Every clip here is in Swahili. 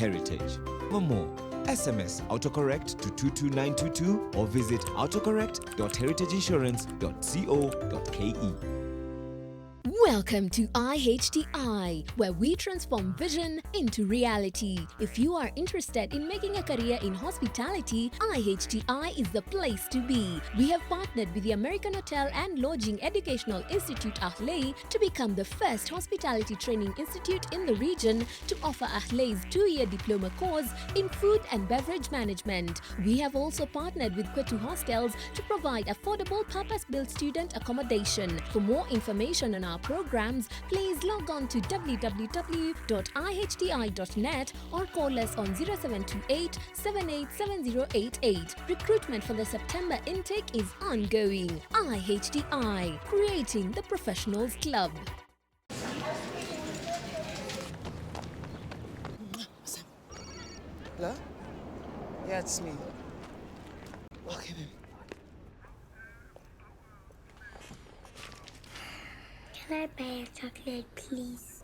heritage. For more, SMS autocorrect to 22922 or visit autocorrect.heritageinsurance.co.ke. Welcome to IHTI, where we transform vision into reality. If you are interested in making a career in hospitality, IHTI is the place to be. We have partnered with the American Hotel and Lodging Educational Institute Ahley to become the first hospitality training institute in the region to offer Ahley's 2-year diploma course in food and beverage management. We have also partnered with Kwetu Hostels to provide affordable purpose-built student accommodation. For more information on our programs, please log on to www.ihti.net or call us on 0728 787088. Recruitment for the September intake is ongoing. IHTI, creating the professionals club. Hello? Yeah, it's me. Okay, baby. Can I buy a chocolate, please?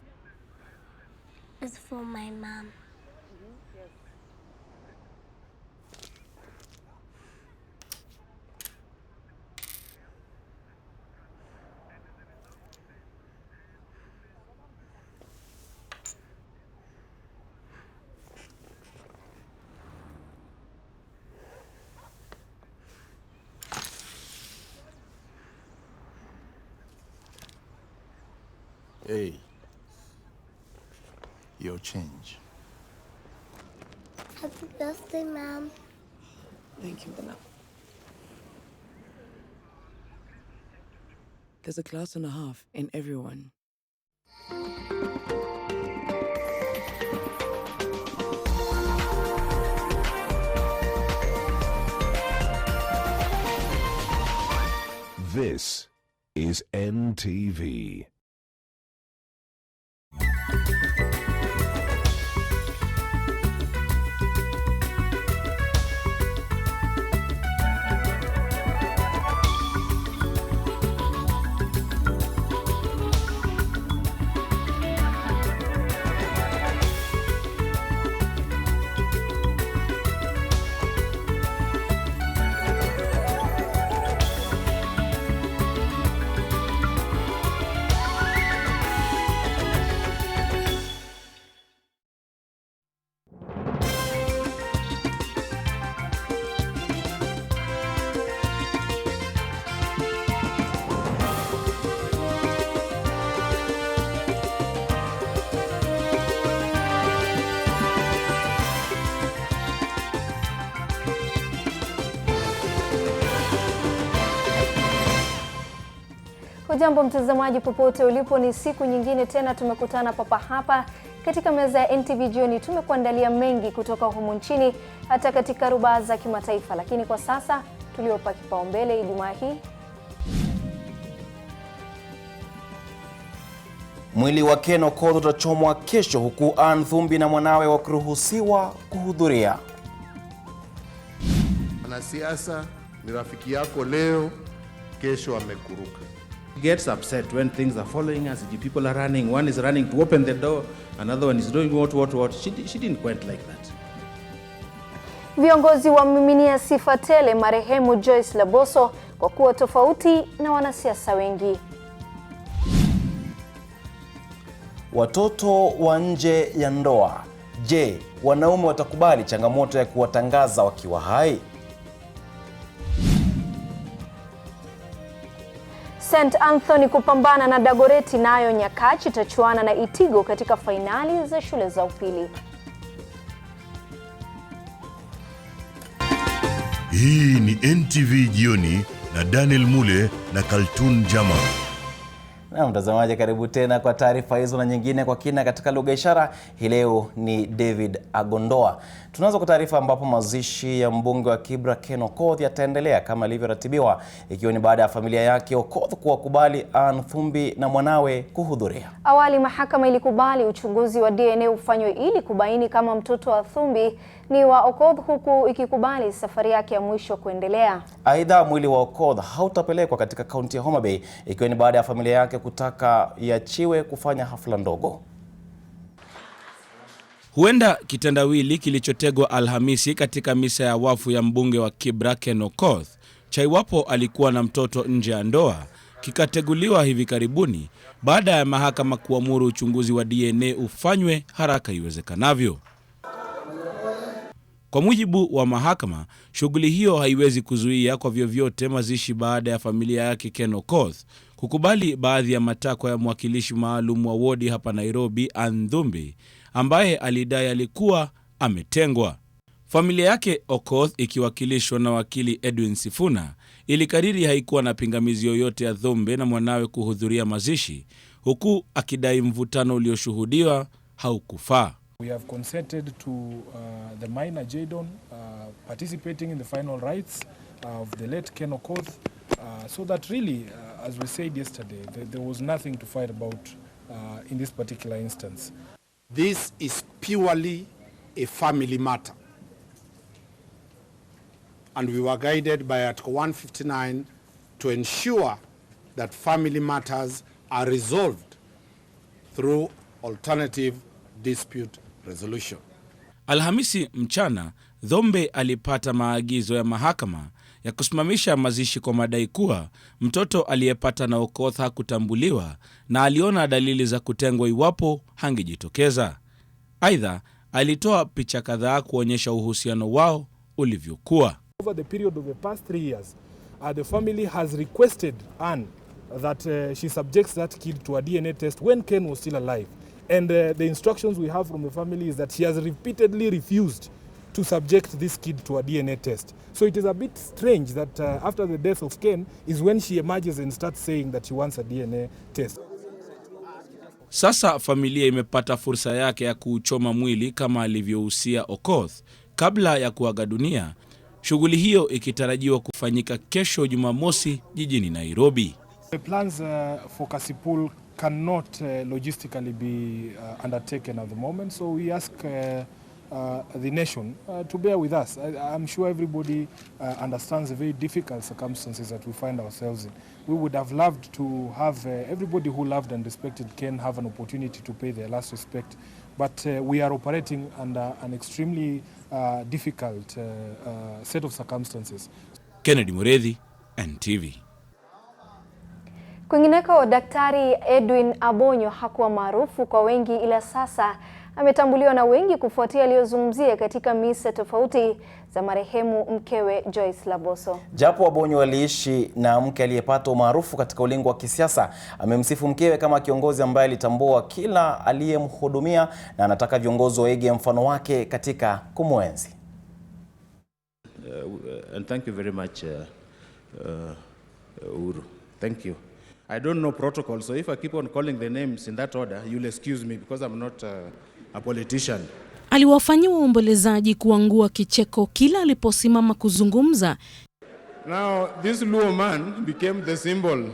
It's for my mom. Hey, your change. Happy birthday, Mom. Thank you, Bella. There's a class and a half in everyone. This is NTV. Hujambo mtazamaji popote ulipo, ni siku nyingine tena tumekutana papa hapa katika meza ya NTV jioni. Tumekuandalia mengi kutoka humu nchini hata katika rubaa za kimataifa, lakini kwa sasa tuliopa kipaumbele Ijumaa hii. Mwili wa Ken Okoth utachomwa kesho, huku Ann Thumbi na mwanawe wakiruhusiwa kuhudhuria. Wanasiasa ni rafiki yako leo, kesho amekuruka. Gets upset when things are following us. People are running. One is running to open the door. Another one is doing what. She didn't quite like that. Viongozi wamiminia sifa tele marehemu Joyce Laboso kwa kuwa tofauti na wanasiasa wengi. Watoto wa nje ya ndoa. Je, wanaume watakubali changamoto ya kuwatangaza wakiwa hai? St. Anthony kupambana na Dagoreti, nayo Nyakachi itachuana na Itigo katika fainali za shule za upili. Hii ni NTV jioni na Daniel Mule na Kaltun Jama. Na mtazamaji, karibu tena kwa taarifa hizo na nyingine kwa kina katika lugha ishara. Hii leo ni David Agondoa. Tunaanza kwa taarifa ambapo mazishi ya mbunge wa Kibra Ken Okoth yataendelea kama ilivyoratibiwa, ikiwa ni baada ya familia yake Okoth kuwakubali Ann Thumbi na mwanawe kuhudhuria. Awali mahakama ilikubali uchunguzi wa DNA ufanywe ili kubaini kama mtoto wa Thumbi ni wa Okoth, huku ikikubali safari yake ya mwisho kuendelea. Aidha, mwili wa Okoth hautapelekwa katika kaunti ya Homa Bay, ikiwa ni baada ya familia yake kutaka iachiwe kufanya hafla ndogo. Huenda kitendawili kilichotegwa Alhamisi katika misa ya wafu ya mbunge wa Kibra Ken Okoth cha iwapo alikuwa na mtoto nje ya ndoa kikateguliwa hivi karibuni baada ya mahakama kuamuru uchunguzi wa DNA ufanywe haraka iwezekanavyo. Kwa mujibu wa mahakama, shughuli hiyo haiwezi kuzuia kwa vyovyote mazishi baada ya familia yake Ken Okoth kukubali baadhi ya matakwa ya mwakilishi maalum wa wodi hapa Nairobi Andhumbi, ambaye alidai alikuwa ametengwa. Familia yake Okoth ikiwakilishwa na wakili Edwin Sifuna ilikariri haikuwa na pingamizi yoyote ya Dhumbe na mwanawe kuhudhuria mazishi, huku akidai mvutano ulioshuhudiwa haukufaa. We have consented to the minor Jadon participating in the final rites of the late Ken Okoth, so that really, as we said yesterday, there was nothing to fight about in this particular instance. This is purely a family matter, and we were guided by Article 159 to ensure that family matters are resolved through alternative dispute resolution. Alhamisi mchana, Dhombe alipata maagizo ya mahakama ya kusimamisha mazishi kwa madai kuwa mtoto aliyepata na Okoth hakutambuliwa na aliona dalili za kutengwa iwapo hangejitokeza. Aidha, alitoa picha kadhaa kuonyesha uhusiano wao ulivyokuwa. Over the period of the past 3 years, the family has requested Anne that she subjects that kid to a DNA test when Ken was still alive. And the instructions we have from the family is that she has repeatedly refused to subject this kid to a DNA test. So it is a bit strange that after the death of Ken is when she emerges and starts saying that she wants a DNA test. Sasa familia imepata fursa yake ya kuuchoma mwili kama alivyohusia Okoth kabla ya kuaga dunia, shughuli hiyo ikitarajiwa kufanyika kesho Jumamosi jijini Nairobi. The plans for Kasipul cannot logistically be undertaken at the moment, so we ask the nation to bear with us. I'm sure everybody understands the very difficult circumstances that we find ourselves in. We would have loved to have everybody who loved and respected Ken have an opportunity to pay their last respect, but we are operating under an extremely difficult set of circumstances. Kennedy Muredhi, NTV. Kwingineko, Daktari Edwin Abonyo hakuwa maarufu kwa wengi, ila sasa ametambuliwa na wengi kufuatia aliyozungumzia katika misa tofauti za marehemu mkewe Joyce Laboso. Japo Abonyo aliishi na mke aliyepata umaarufu katika ulingo wa kisiasa, amemsifu mkewe kama kiongozi ambaye alitambua kila aliyemhudumia na anataka viongozi waige mfano wake katika kumwenzi. And thank you very much, Uru. Thank you. I don't know protocol, so if I keep on calling the names in that order, you'll excuse me because I'm not a politician. Aliwafanyia waombolezaji kuangua kicheko kila aliposimama kuzungumza. Now, this Luo man became the symbol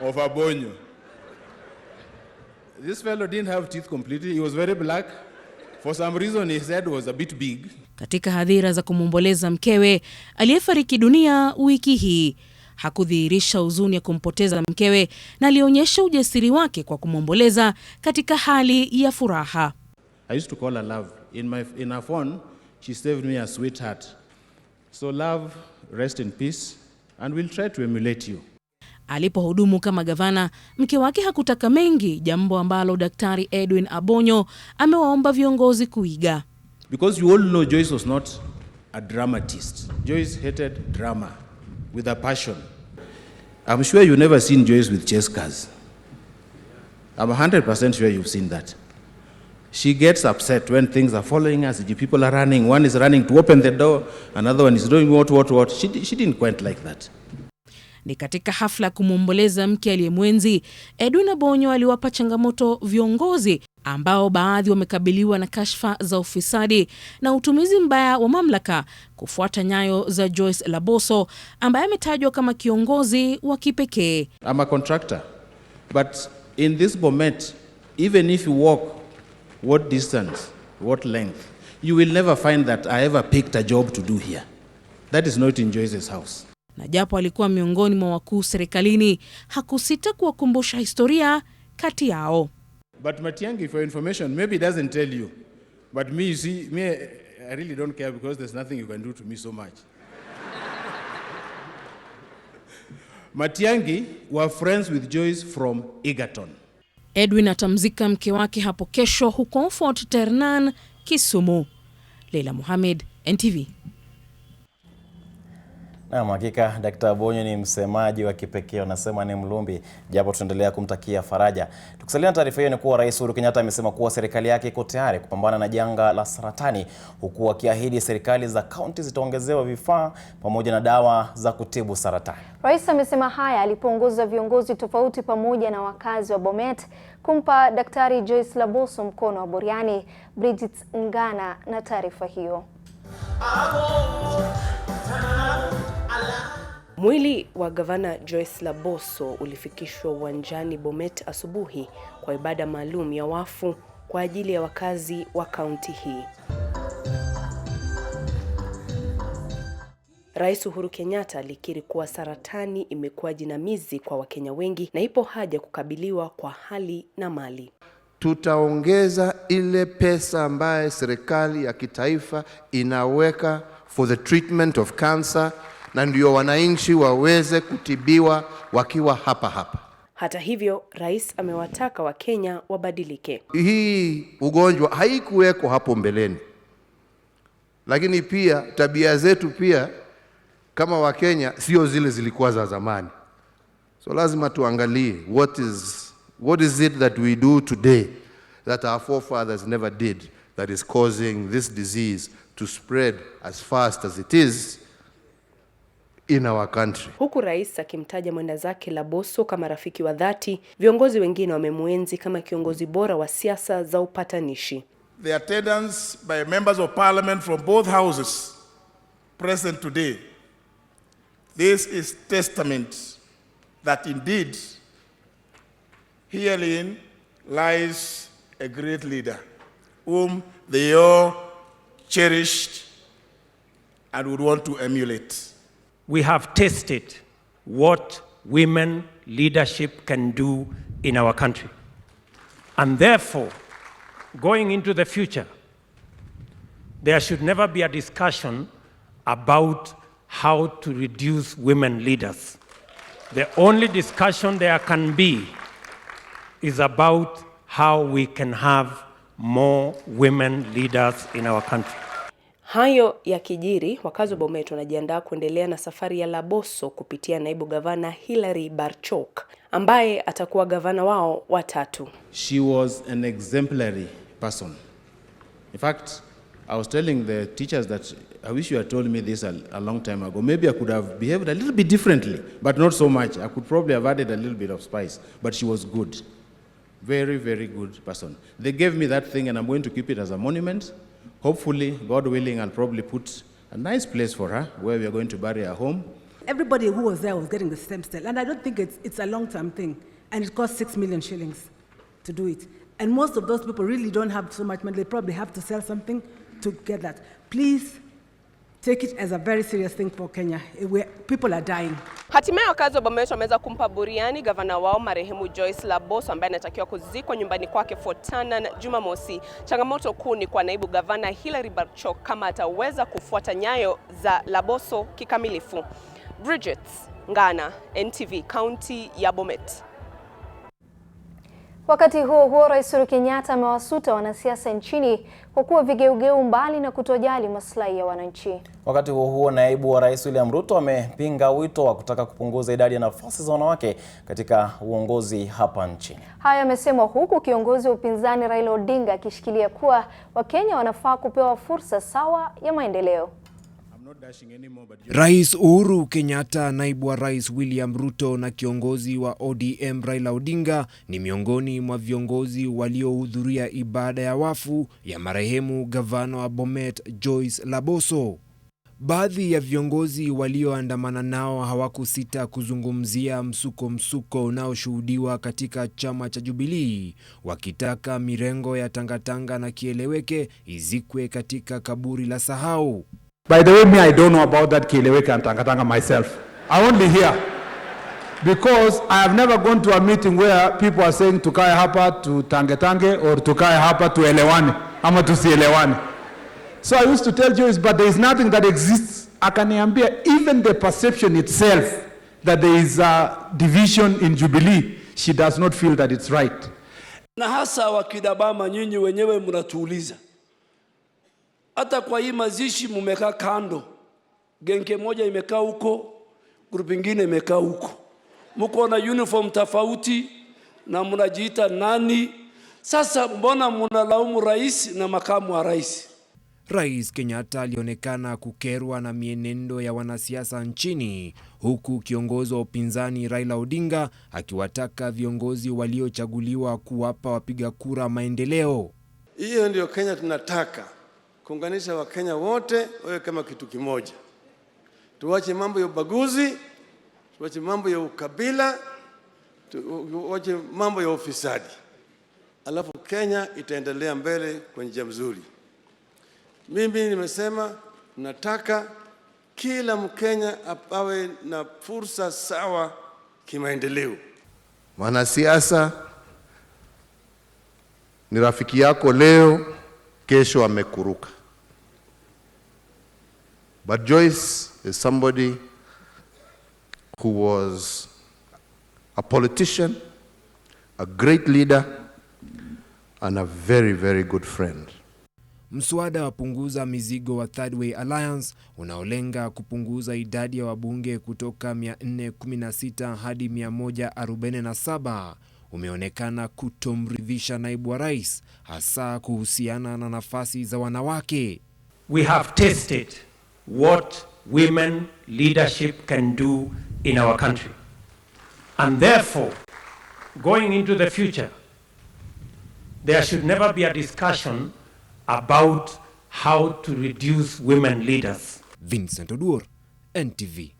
of Abonyo. This fellow didn't have teeth completely. He was very black. For some reason, his head was a bit big. Katika hadhira za kumwomboleza mkewe aliyefariki dunia wiki hii, hakudhihirisha huzuni ya kumpoteza mkewe na alionyesha ujasiri wake kwa kumwomboleza katika hali ya furaha. I used to call her Love. In her phone, she saved me a sweetheart. So Love, rest in peace, and we'll try to emulate you. Alipohudumu kama gavana, mke wake hakutaka mengi, jambo ambalo Daktari Edwin Abonyo amewaomba viongozi kuiga. Because you all know Joyce was not a dramatist. Joyce hated drama with a passion. I'm sure you've never seen Joyce with chase cars. I'm 100% sure you've seen that. She gets upset when things are following us. People are running. One is running to open the door. Another one is doing what. She didn't quite like that. Ni katika hafla kumwomboleza mke aliyemwenzi, Edwin Abonyo aliwapa changamoto viongozi ambao baadhi wamekabiliwa na kashfa za ufisadi na utumizi mbaya wa mamlaka, kufuata nyayo za Joyce Laboso ambaye ametajwa kama kiongozi wa kipekee. I'm a contractor, but in this moment, even if you walk what distance, what length, you will never find that I ever picked a job to do here. That is not in Joyce's house. Na japo alikuwa miongoni mwa wakuu serikalini, hakusita kuwakumbusha historia kati yao. But Matiang'i, for information, maybe doesn't tell you. But me, you see, I really don't care because there's nothing you can do to me so much. Matiang'i were friends with Joyce from Egerton. Edwin atamzika mke wake hapo kesho huko Fort Ternan, Kisumu. Leila Mohamed, NTV. Na hakika Dr. Bonyo ni msemaji wa kipekee, anasema ni mlumbi, japo tunaendelea kumtakia faraja. Tukisalia na taarifa hiyo ni kuwa Rais Uhuru Kenyatta amesema kuwa serikali yake iko tayari kupambana na janga la saratani, huku akiahidi serikali za kaunti zitaongezewa vifaa pamoja na dawa za kutibu saratani. Rais amesema haya alipoongoza viongozi tofauti pamoja na wakazi wa Bomet kumpa Daktari Joyce Laboso mkono wa buriani. Bridget Ngana na taarifa hiyo. Mwili wa gavana Joyce Laboso ulifikishwa uwanjani Bomet asubuhi kwa ibada maalum ya wafu kwa ajili ya wakazi wa kaunti hii. Rais Uhuru Kenyatta alikiri kuwa saratani imekuwa jinamizi kwa Wakenya wengi na ipo haja kukabiliwa kwa hali na mali. Tutaongeza ile pesa ambaye serikali ya kitaifa inaweka for the treatment of cancer, na ndio wananchi waweze kutibiwa wakiwa hapa. Hata hivyo, rais amewataka Wakenya wabadilike. Hii ugonjwa haikuweko hapo mbeleni, lakini pia tabia zetu pia kama Wakenya sio zile zilikuwa za zamani. So lazima tuangalie what is it that we do today that our forefathers never did that is causing this disease to spread as fast as it is in our country. Huku rais akimtaja mwenda zake Laboso kama rafiki wa dhati, viongozi wengine wamemuenzi kama kiongozi bora wa siasa za upatanishi. The attendance by members of parliament from both houses present today, this is testament that indeed herein lies a great leader whom they all cherished and would want to emulate. We have tested what women leadership can do in our country. And therefore, going into the future, there should never be a discussion about how to reduce women leaders. The only discussion there can be is about how we can have more women leaders in our country. Hayo ya kijiri, wakazi wa Bomet wanajiandaa kuendelea na safari ya Laboso kupitia naibu gavana Hilary Barchok, ambaye atakuwa gavana wao wa tatu. She was an exemplary person. In fact, I was telling the teachers that I wish you had told me this a long time ago. Maybe I could have behaved a little bit differently, but not so much. I could probably have added a little bit of spice, but she was good. Very, very good person. They gave me that thing and I'm going to keep it as a monument. Hopefully, God willing, I'll probably put a nice place for her where we are going to bury her home. Everybody who was there was getting the same cell, and I don't think it's a long-term thing, and it costs 6 million shillings to do it. And most of those people really don't have so much money. They probably have to sell something to get that. Please take it as a very serious thing for Kenya. People are dying. Hatimaye wakazi wa Bomet wameweza kumpa buriani gavana wao marehemu Joyce Laboso ambaye anatakiwa kuzikwa nyumbani kwake Fort Ternan Jumamosi. Changamoto kuu ni kwa naibu gavana Hilary Barchok kama ataweza kufuata nyayo za Laboso kikamilifu. Bridget Ngana, NTV, County ya Bomet. Wakati huo Rais Uhuru Kenyatta amewasuta wanasiasa nchini kwa kuwa vigeugeu mbali na kutojali maslahi ya wananchi. Wakati huo naibu wa Rais William Ruto amepinga wito wa kutaka kupunguza idadi ya nafasi za wanawake katika uongozi hapa nchini. Haya yamesemwa huku kiongozi wa upinzani Raila Odinga akishikilia kuwa Wakenya wanafaa kupewa fursa sawa ya maendeleo. Rais Uhuru Kenyatta, naibu wa Rais William Ruto na kiongozi wa ODM Raila Odinga ni miongoni mwa viongozi waliohudhuria ibada ya wafu ya marehemu gavana wa Bomet Joyce Laboso. Baadhi ya viongozi walioandamana nao hawakusita kuzungumzia msuko unaoshuhudiwa katika chama cha Jubilee, wakitaka mirengo ya tangatanga na kieleweke izikwe katika kaburi la sahau. By the way, me, I don't know about that Kieleweke and Tangatanga myself. I only hear. Because I have never gone to a meeting where people are saying tukae hapa to Tangetange or tukae hapa to Elewane. ama tusielewane. So I used to tell Joyce, but there is nothing that exists. Akaniambia, even the perception itself that there is a division in Jubilee, she does not feel that it's right. Na hasa wakidabama nyinyi wenyewe mnatuuliza. Hata kwa hii mazishi mumekaa kando. Genke moja imekaa huko, grupu nyingine imekaa huko. Mko na uniform tofauti na mnajiita nani? Sasa mbona mnalaumu rais na makamu wa rais? Rais Kenyatta alionekana kukerwa na mienendo ya wanasiasa nchini, huku kiongozi wa upinzani Raila Odinga akiwataka viongozi waliochaguliwa kuwapa wapiga kura maendeleo. Hiyo ndio Kenya tunataka, kuunganisha Wakenya wote wawe kama kitu kimoja. Tuache mambo ya ubaguzi, tuache mambo ya ukabila, tuache mambo ya ufisadi. Alafu Kenya itaendelea mbele kwa njia nzuri. Mimi nimesema nataka kila Mkenya awe na fursa sawa kimaendeleo. Mwanasiasa ni rafiki yako leo, kesho amekuruka. But Joyce is somebody who was a politician, a great leader, and a very, very good friend. Mswada wa punguza mizigo wa Third Way Alliance unaolenga kupunguza idadi ya wabunge kutoka 416 hadi 147 umeonekana kutomridhisha naibu wa rais, hasa kuhusiana na nafasi za wanawake. We have tested what women leadership can do in our country. And therefore, going into the future, there should never be a discussion about how to reduce women leaders. Vincent Odur, NTV.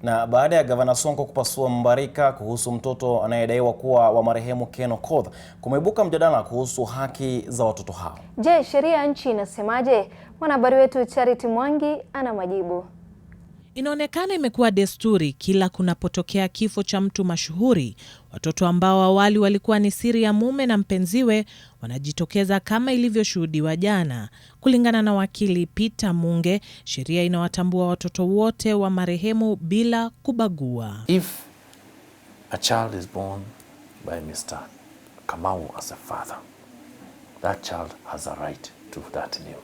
Na baada ya Gavana Sonko kupasua mbarika kuhusu mtoto anayedaiwa kuwa wa marehemu Ken Okoth, kumeibuka mjadala kuhusu haki za watoto hao. Je, sheria nchi inasemaje? Mwanahabari wetu Charity Mwangi ana majibu. Inaonekana imekuwa desturi kila kunapotokea kifo cha mtu mashuhuri, watoto ambao awali walikuwa ni siri ya mume na mpenziwe wanajitokeza kama ilivyoshuhudiwa jana. Kulingana na wakili Peter Munge, sheria inawatambua watoto wote wa marehemu bila kubagua. If a child is born by Mr. Kamau as a father, that child has a right to that name.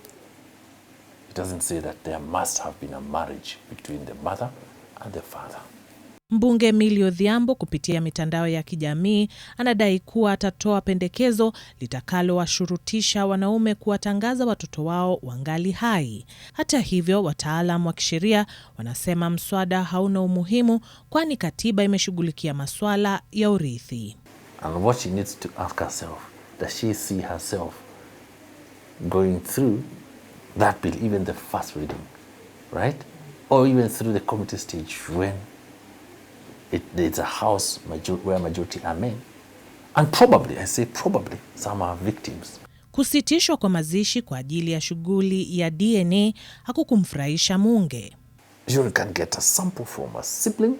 It doesn't say that there must have been a marriage between the mother and the father. Mbunge Millie Odhiambo kupitia mitandao ya kijamii anadai kuwa atatoa pendekezo litakalowashurutisha wanaume kuwatangaza watoto wao wangali hai. Hata hivyo, wataalamu wa kisheria wanasema mswada hauna umuhimu kwani katiba imeshughulikia masuala ya urithi. And what she needs to ask herself, does she see herself going through that bill, even the first reading, right? Or even through the committee stage when it's a house where majority are men. And probably, I say probably, some are victims. Kusitishwa kwa mazishi kwa ajili ya shughuli ya DNA hakukumfurahisha Munge. You can get a sample from a sibling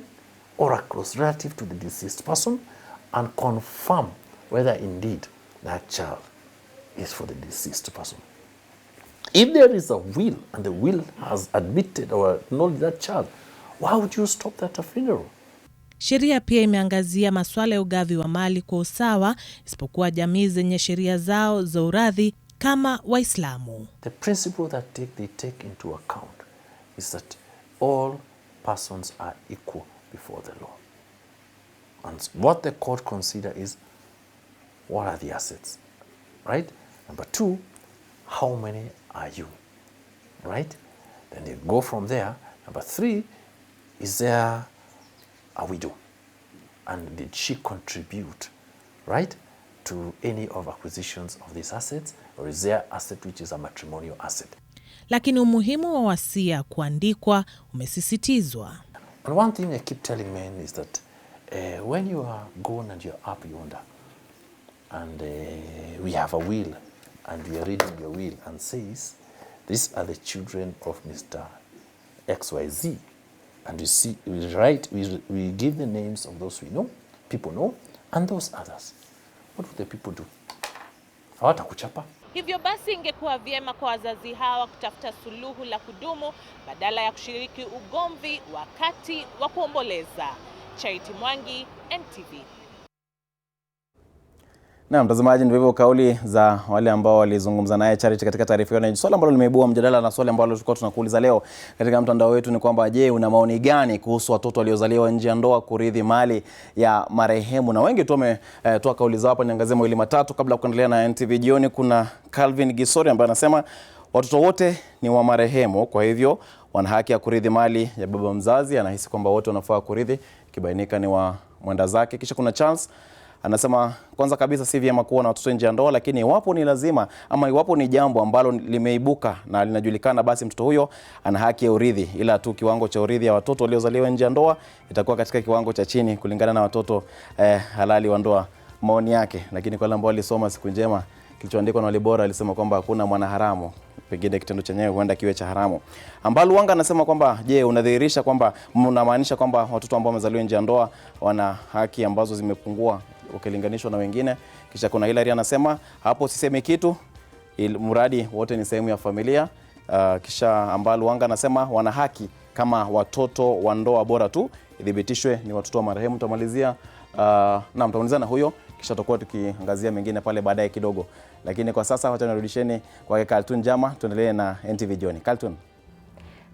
or a close relative to the deceased person and confirm whether indeed that child is for the deceased person. If there is a will and the will has admitted or acknowledged that child, why would you stop that at a funeral? Sheria pia imeangazia masuala ya ugavi wa mali kwa usawa, isipokuwa jamii zenye sheria zao za uradhi kama Waislamu. The principle that they take into account is that all persons are equal before the law. And what the court consider is, what are the assets, right? Number two, how many are you, right? Then they go from there. Number three, is there a widow? And did she contribute, right, to any of acquisitions of these assets? Or is there asset which is a matrimonial asset? Lakini umuhimu wa wasia kuandikwa umesisitizwa. And one thing I keep telling men is that when you are gone and you're up yonder, and we have a will, and we are reading your will and says, these are the children of Mr. XYZ. And you see, we write, we give the names of those we know, people know, and those others. What would the people do? Hawatakuchapa. Hivyo basi ingekuwa vyema kwa wazazi hawa kutafuta suluhu la kudumu badala ya kushiriki ugomvi wakati wa kuomboleza. Charity Mwangi, NTV. Na mtazamaji, ndivyo hivyo kauli za wale ambao walizungumza naye Charity katika taarifa hiyo. Na swali ambalo limeibua mjadala na swali ambalo tulikuwa tunakuuliza leo katika mtandao wetu ni kwamba je, una maoni gani kuhusu watoto waliozaliwa nje ya ndoa kurithi mali ya marehemu? Na wengi tu wametoa kauli zao hapa. Niangazie mawili matatu kabla ya kuendelea na NTV jioni. Kuna Calvin Gisori ambaye anasema watoto wote ni wa marehemu, kwa hivyo wana haki ya kurithi mali ya baba mzazi. Anahisi kwamba wote wanafaa kurithi kibainika ni wa mwenda zake. Kisha kuna Charles anasema kwanza kabisa si vyema kuwa na watoto nje ya ndoa, lakini iwapo ni lazima ama iwapo ni jambo ambalo limeibuka na linajulikana, basi mtoto huyo ana haki ya urithi, ila tu kiwango cha urithi ya watoto waliozaliwa nje ya ndoa itakuwa katika kiwango cha chini kulingana na watoto halali wa ndoa. Maoni yake. Lakini kwa wale ambao walisoma Siku Njema kilichoandikwa na Walibora alisema kwamba hakuna mwanaharamu, pengine kitendo chenyewe huenda kiwe cha haramu. Ambalu Wanga anasema kwamba je, unadhihirisha kwamba mnamaanisha kwamba watoto ambao wamezaliwa nje ya ndoa wana haki ambazo zimepungua ukilinganishwa na wengine? Kisha kuna Hilary anasema hapo sisemi kitu, mradi wote ni sehemu ya familia. Kisha Ambalu Wanga anasema wana haki kama watoto wa ndoa, bora tu idhibitishwe ni watoto wa marehemu. Tutamalizia na mtamalizana na huyo, kisha tutakuwa tukiangazia mengine pale baadaye kidogo. Lakini kwa sasa wacha nirudisheni kwa Kaltun Jama, tuendelee na NTV jioni. Kaltun.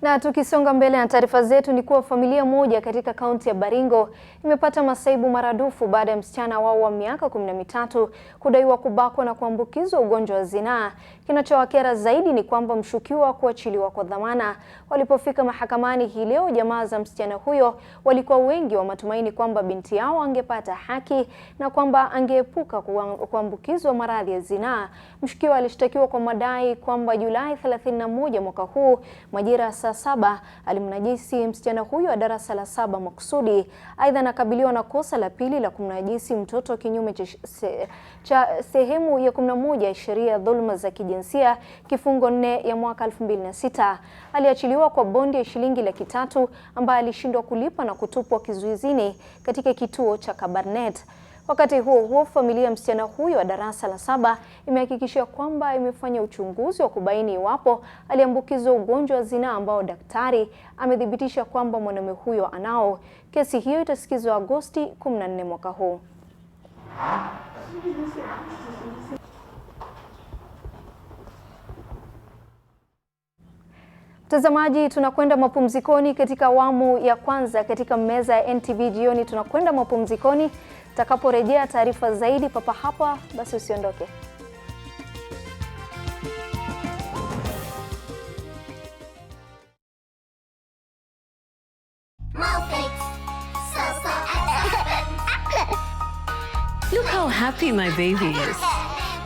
Na tukisonga mbele na taarifa zetu ni kuwa familia moja katika kaunti ya Baringo imepata masaibu maradufu baada ya msichana wao wa miaka 13 kudaiwa kubakwa na kuambukizwa ugonjwa wa zinaa. Kinachowakera zaidi ni kwamba mshukiwa kuachiliwa kwa dhamana. Walipofika mahakamani hii leo, jamaa za msichana huyo walikuwa wengi wa matumaini kwamba binti yao angepata haki na kwamba angeepuka kuambukizwa maradhi ya zinaa. Mshukiwa alishtakiwa kwa madai kwamba Julai 31 mwaka huu majira saa 7 alimnajisi msichana huyo wa darasa la 7 makusudi. Aidha, anakabiliwa na kosa la pili la kumnajisi mtoto kinyume cha sehemu ya 11 ya sheria ya dhuluma za kijinsia kifungo 4 ya mwaka 2006. Aliachiliwa kwa bondi ya shilingi 300,000 ambaye alishindwa kulipa na kutupwa kizuizini katika kituo cha Kabarnet. Wakati huo familia ya msichana huyo wa darasa la 7 imehakikisha kwamba imefanya uchunguzi wa kubaini iwapo aliambukizwa ugonjwa wa zinaa ambao daktari amethibitisha kwamba mwanamume huyo anao. Kesi hiyo itasikizwa Agosti 14 mwaka huu. Mtazamaji, tunakwenda mapumzikoni katika awamu ya kwanza katika meza ya NTV jioni. Tunakwenda mapumzikoni, tutakaporejea taarifa zaidi papa hapa, basi usiondoke. Look how happy my baby is.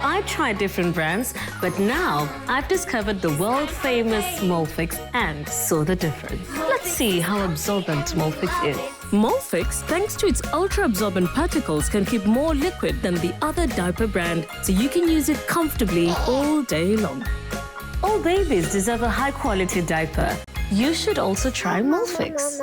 I've tried different brands, but now I've discovered the world-famous Molfix and saw the difference. Let's see how absorbent Molfix is. Molfix, thanks to its ultra-absorbent particles, can keep more liquid than the other diaper brand, so you can use it comfortably all day long. All babies deserve a high-quality diaper. You should also try Molfix.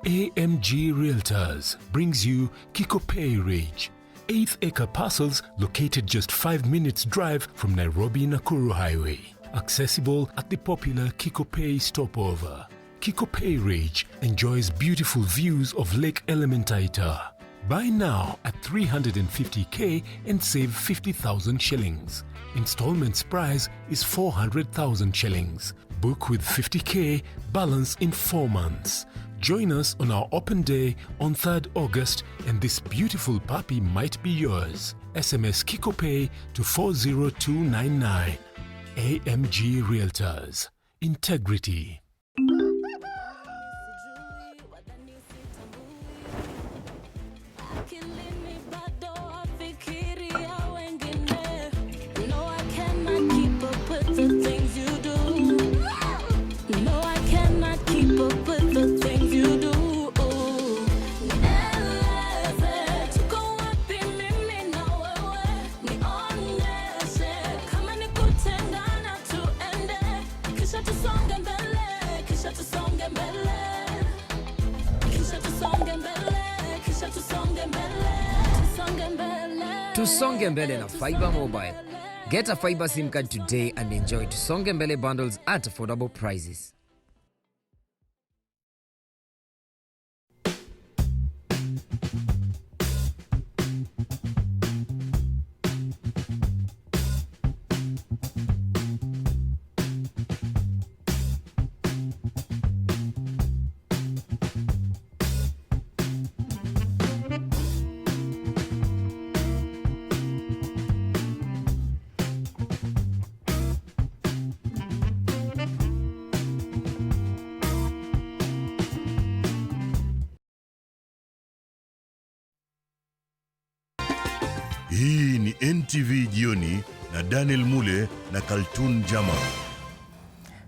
AMG Realtors brings you Kikopay Ridge. 8th acre parcels located just 5 minutes drive from Nairobi-Nakuru Highway. Accessible at the popular Kikopay stopover. Kikopay Ridge enjoys beautiful views of Lake Elementaita. Buy now at 350k and save 50,000 shillings. Installments price is 400,000 shillings. Book with 50k, balance in 4 months. Join us on our open day on 3rd August and this beautiful puppy might be yours. SMS Kikopay to 40299. AMG Realtors. Integrity. Tusonge mbele na Fiber Mobile. Get a fiber SIM card today and enjoy Tusonge Mbele bundles at affordable prices. Hii ni NTV Jioni na Daniel Mule na Kaltun Jama.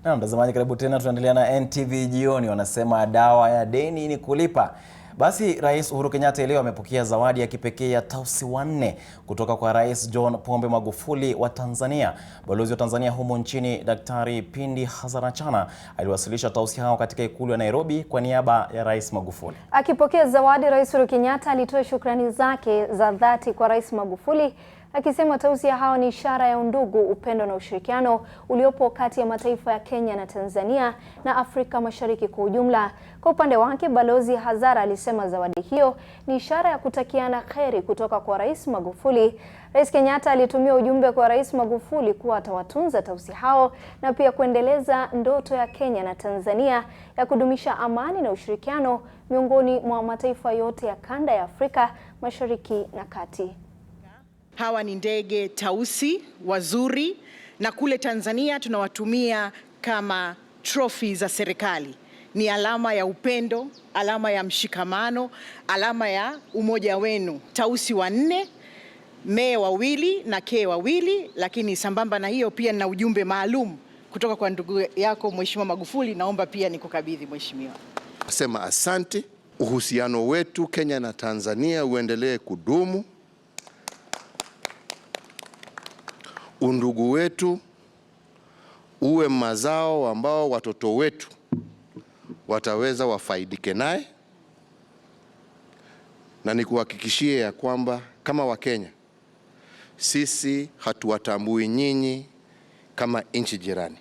Na mtazamaji, karibu tena, tunaendelea na NTV Jioni. Wanasema dawa ya deni ni kulipa. Basi Rais Uhuru Kenyatta leo amepokea zawadi ya kipekee ya tausi 4 kutoka kwa Rais John Pombe Magufuli wa Tanzania. Balozi wa Tanzania humo nchini Daktari Pindi Hazarachana aliwasilisha tausi hao katika ikulu ya Nairobi kwa niaba ya Rais Magufuli. Akipokea zawadi, Rais Uhuru Kenyatta alitoa shukrani zake za dhati kwa Rais Magufuli, akisema tausi hao ni ishara ya undugu, upendo na ushirikiano uliopo kati ya mataifa ya Kenya na Tanzania na Afrika Mashariki kwa ujumla. Kwa upande wake, Balozi Hazara alisema zawadi hiyo ni ishara ya kutakiana kheri kutoka kwa Rais Magufuli. Rais Kenyatta alitumia ujumbe kwa Rais Magufuli kuwa atawatunza tausi hao na pia kuendeleza ndoto ya Kenya na Tanzania ya kudumisha amani na ushirikiano miongoni mwa mataifa yote ya kanda ya Afrika Mashariki na Kati. Hawa ni ndege tausi wazuri, na kule Tanzania tunawatumia kama trophy za serikali. Ni alama ya upendo, alama ya mshikamano, alama ya umoja wenu. Tausi 4, me 2 na ke 2, lakini sambamba na hiyo pia na ujumbe maalum kutoka kwa ndugu yako Mheshimiwa Magufuli. Naomba pia nikukabidhi Mheshimiwa. Sema asante. Uhusiano wetu Kenya na Tanzania uendelee kudumu. Undugu wetu uwe mazao ambao watoto wetu wataweza wafaidike naye, na nikuhakikishie ya kwamba kama Wakenya sisi hatuwatambui nyinyi kama nchi jirani.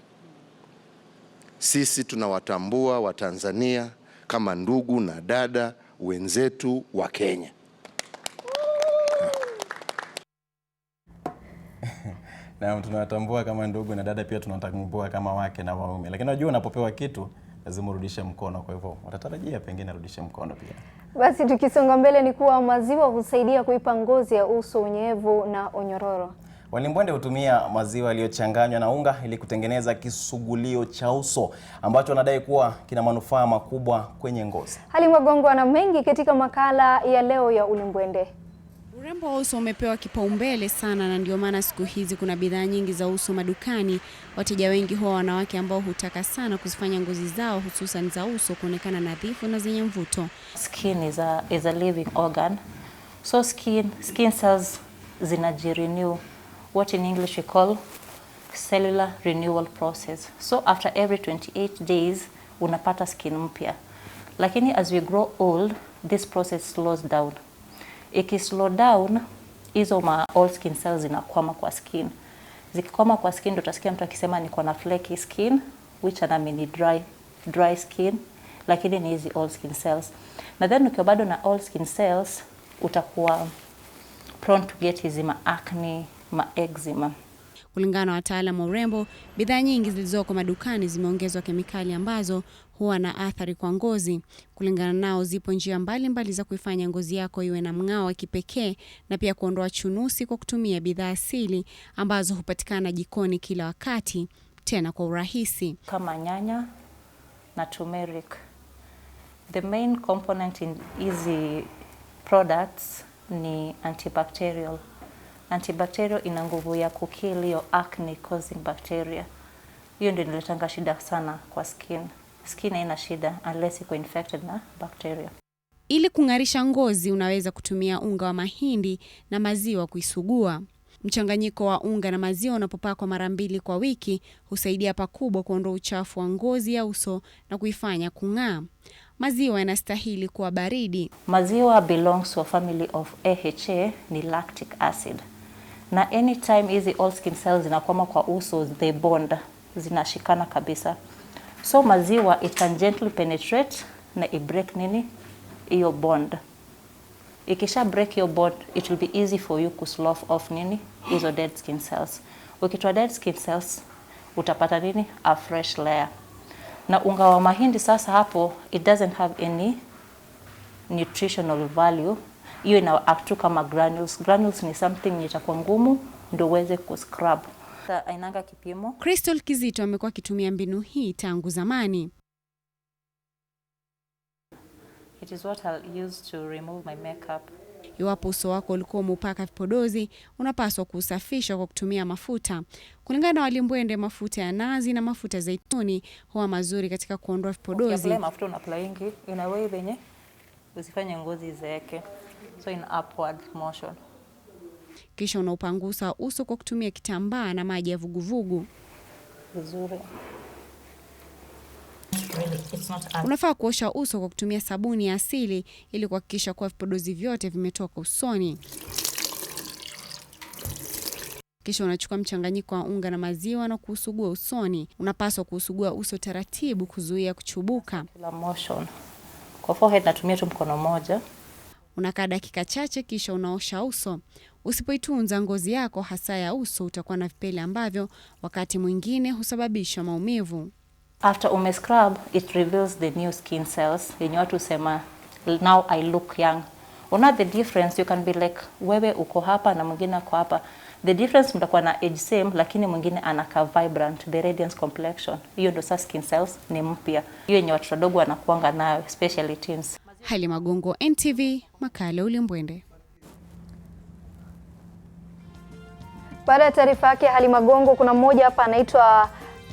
Sisi tunawatambua Watanzania kama ndugu na dada wenzetu wa Kenya. Na tunatambua kama ndugu na dada, pia tunatambua kama wake na waume. Lakini unajua unapopewa kitu lazima urudishe mkono, kwa hivyo watatarajia pengine arudishe mkono pia. Basi tukisonga mbele ni kuwa maziwa husaidia kuipa ngozi ya uso unyevu na onyororo. Walimbwende hutumia maziwa yaliyochanganywa na unga ili kutengeneza kisugulio cha uso ambacho wanadai kuwa kina manufaa makubwa kwenye ngozi. Halima Gongo ana mengi katika makala ya leo ya Ulimbwende. Urembo wa uso umepewa kipaumbele sana, na ndio maana siku hizi kuna bidhaa nyingi za uso madukani. Wateja wengi huwa wanawake ambao hutaka sana kuzifanya ngozi zao hususan za uso kuonekana nadhifu na zenye mvuto. Skin is a living organ. So skin cells zinajirenew, what in English we call cellular renewal process. So after every 28 days unapata skin mpya. Lakini as we grow old, this process slows down. Slow down, hizo all skin cells zinakwama kwa skin. Zikikwama kwa skin ndio utasikia mtu akisema niko na flaky skin, which ana mini dry skin, lakini ni hizi all skin cells. Na then ukiwa bado na all skin cells utakuwa prone to get hizi acne, eczema. Kulingana na wataalamu wa urembo, bidhaa nyingi zilizoko madukani zimeongezwa kemikali ambazo huwa na athari kwa ngozi. Kulingana nao, zipo njia mbalimbali za kuifanya ngozi yako iwe na mng'ao wa kipekee na pia kuondoa chunusi kwa kutumia bidhaa asili ambazo hupatikana jikoni kila wakati, tena kwa urahisi. Kama nyanya na turmeric. The main component in easy products ni antibacterial. Antibacterial ina nguvu ya kukill hiyo acne causing bacteria. Hiyo ndio inaletanga shida sana kwa skin. Skin haina shida unless iko infected na bacteria. Ili kung'arisha ngozi, unaweza kutumia unga wa mahindi na maziwa kuisugua. Mchanganyiko wa unga na maziwa unapopakwa mara 2 kwa wiki husaidia pakubwa kuondoa uchafu wa ngozi ya uso na kuifanya kung'aa. Maziwa yanastahili kuwa baridi. Maziwa belongs to a family of AHA, ni lactic acid. na anytime hizi all skin cells zinakwama kwa uso, they bond, zinashikana kabisa. So maziwa it can gently penetrate na break nini hiyo bond. Ikisha break your bond, it will be easy for you to slough off nini hizo dead skin cells. Ukitoa dead skin cells utapata nini a fresh layer. Na unga wa mahindi sasa hapo it doesn't have any nutritional value. Hiyo ina act tu kama granules. Granules ni something itakuwa ngumu ndio uweze kuscrub. Ainanga kipimo. Crystal Kizito amekuwa akitumia mbinu hii tangu zamani. It is what I'll use to remove my makeup. Iwapo uso wako ulikuwa umepaka vipodozi, unapaswa kusafisha kwa kutumia mafuta. Kulingana na Walimbwende, mafuta ya nazi na mafuta ya zaituni huwa mazuri katika kuondoa vipodozi. Ukiapply mafuta unapplyingi in a way venye usifanye ngozi zeeke. So in upward motion. Kisha unaupangusa uso kwa kutumia kitambaa na maji ya vuguvugu. Vizuri. Unafaa kuosha uso kwa kutumia sabuni ya asili ili kuhakikisha kuwa vipodozi vyote vimetoka usoni. Kisha unachukua mchanganyiko wa unga na maziwa na kuusugua usoni. Unapaswa kuusugua uso taratibu kuzuia kuchubuka. La motion. Kwa forehead natumia tu mkono moja. Unakaa dakika chache kisha unaosha uso. Usipoitunza ngozi yako hasa ya uso utakuwa na vipele ambavyo wakati mwingine husababisha maumivu. After umescrub, it reveals the new skin cells. Yenye watu sema, now I look young. Una the difference, you can be like, wewe uko hapa na mwingine ako hapa. The difference mtakuwa na age same, lakini mwingine anaka vibrant, the radiance complexion. Hiyo ndo sasa skin cells ni mpya. Hiyo yenye watu wadogo wanakuanga nayo, especially teens. Halima Gongo, NTV, makala Ulimbwende. Baada ya taarifa yake Halima Gongo, kuna mmoja hapa anaitwa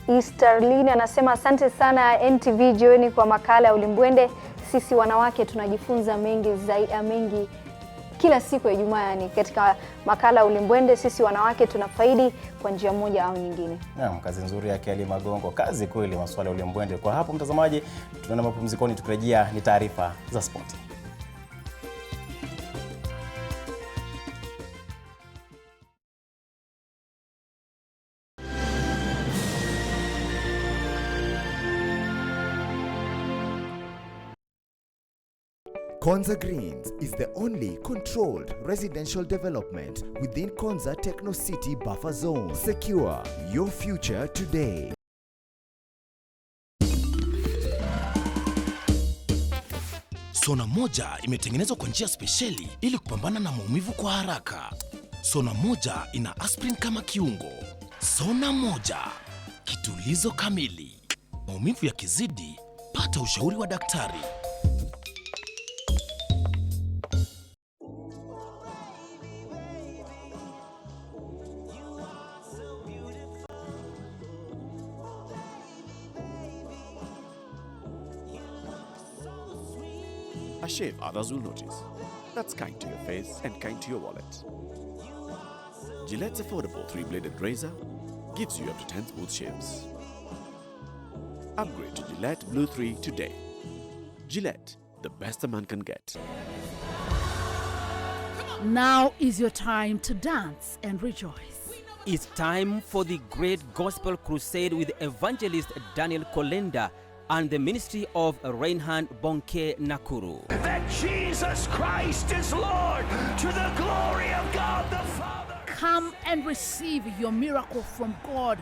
Easterline anasema asante sana NTV jioni kwa makala ya Ulimbwende. Sisi wanawake tunajifunza mengi mengi kila siku ya Ijumaa, yani katika makala ya Ulimbwende sisi wanawake tunafaidi kwa njia moja au nyingine. Naam, kazi nzuri yake Halima Gongo. Kazi kweli masuala ya Ulimbwende. Kwa hapo mtazamaji, tunaenda mapumzikoni, tukirejea ni taarifa za spoti. Konza Greens is the only controlled residential development within Konza Techno City buffer zone. Secure your future today. Sona moja imetengenezwa kwa njia spesheli ili kupambana na maumivu kwa haraka. Sona moja ina aspirin kama kiungo. Sona moja, kitulizo kamili. Maumivu yakizidi, pata ushauri wa daktari. A shave others will notice. That's kind to your face and kind to your wallet. Gillette's affordable 3-bladed razor gives you up to 10 smooth shaves. Upgrade to Gillette Blue 3 today. Gillette, the best a man can get. Now is your time to dance and rejoice. It's time for the Great Gospel Crusade with Evangelist Daniel Kolenda and the ministry of Reinhard Bonke Nakuru. That Jesus Christ is Lord to the glory of God the Father. Come and receive your miracle from God